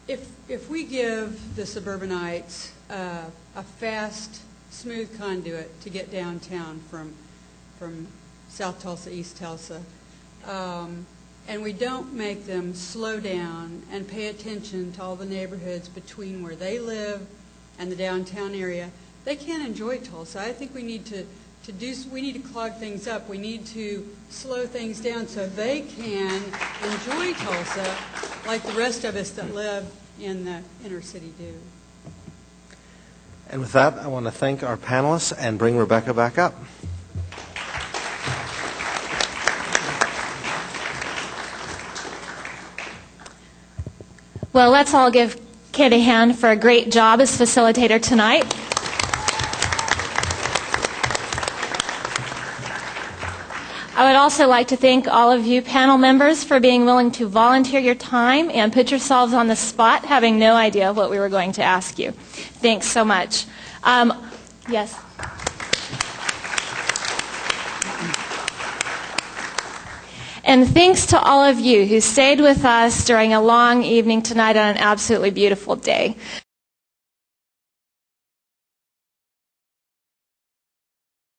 If we give the suburbanites a fast, smooth conduit to get downtown from South Tulsa, East Tulsa, and we don't make them slow down and pay attention to all the neighborhoods between where they live and the downtown area, they can't enjoy Tulsa. I think we need to clog things up. We need to slow things down so they can enjoy Tulsa like the rest of us that live in the inner city do. And with that, I want to thank our panelists and bring Rebecca back up. Well, let's all give Kate a hand for a great job as facilitator tonight. I would also like to thank all of you panel members for being willing to volunteer your time and put yourselves on the spot, having no idea what we were going to ask you. Thanks so much. Yes? And thanks to all of you who stayed with us during a long evening tonight on an absolutely beautiful day.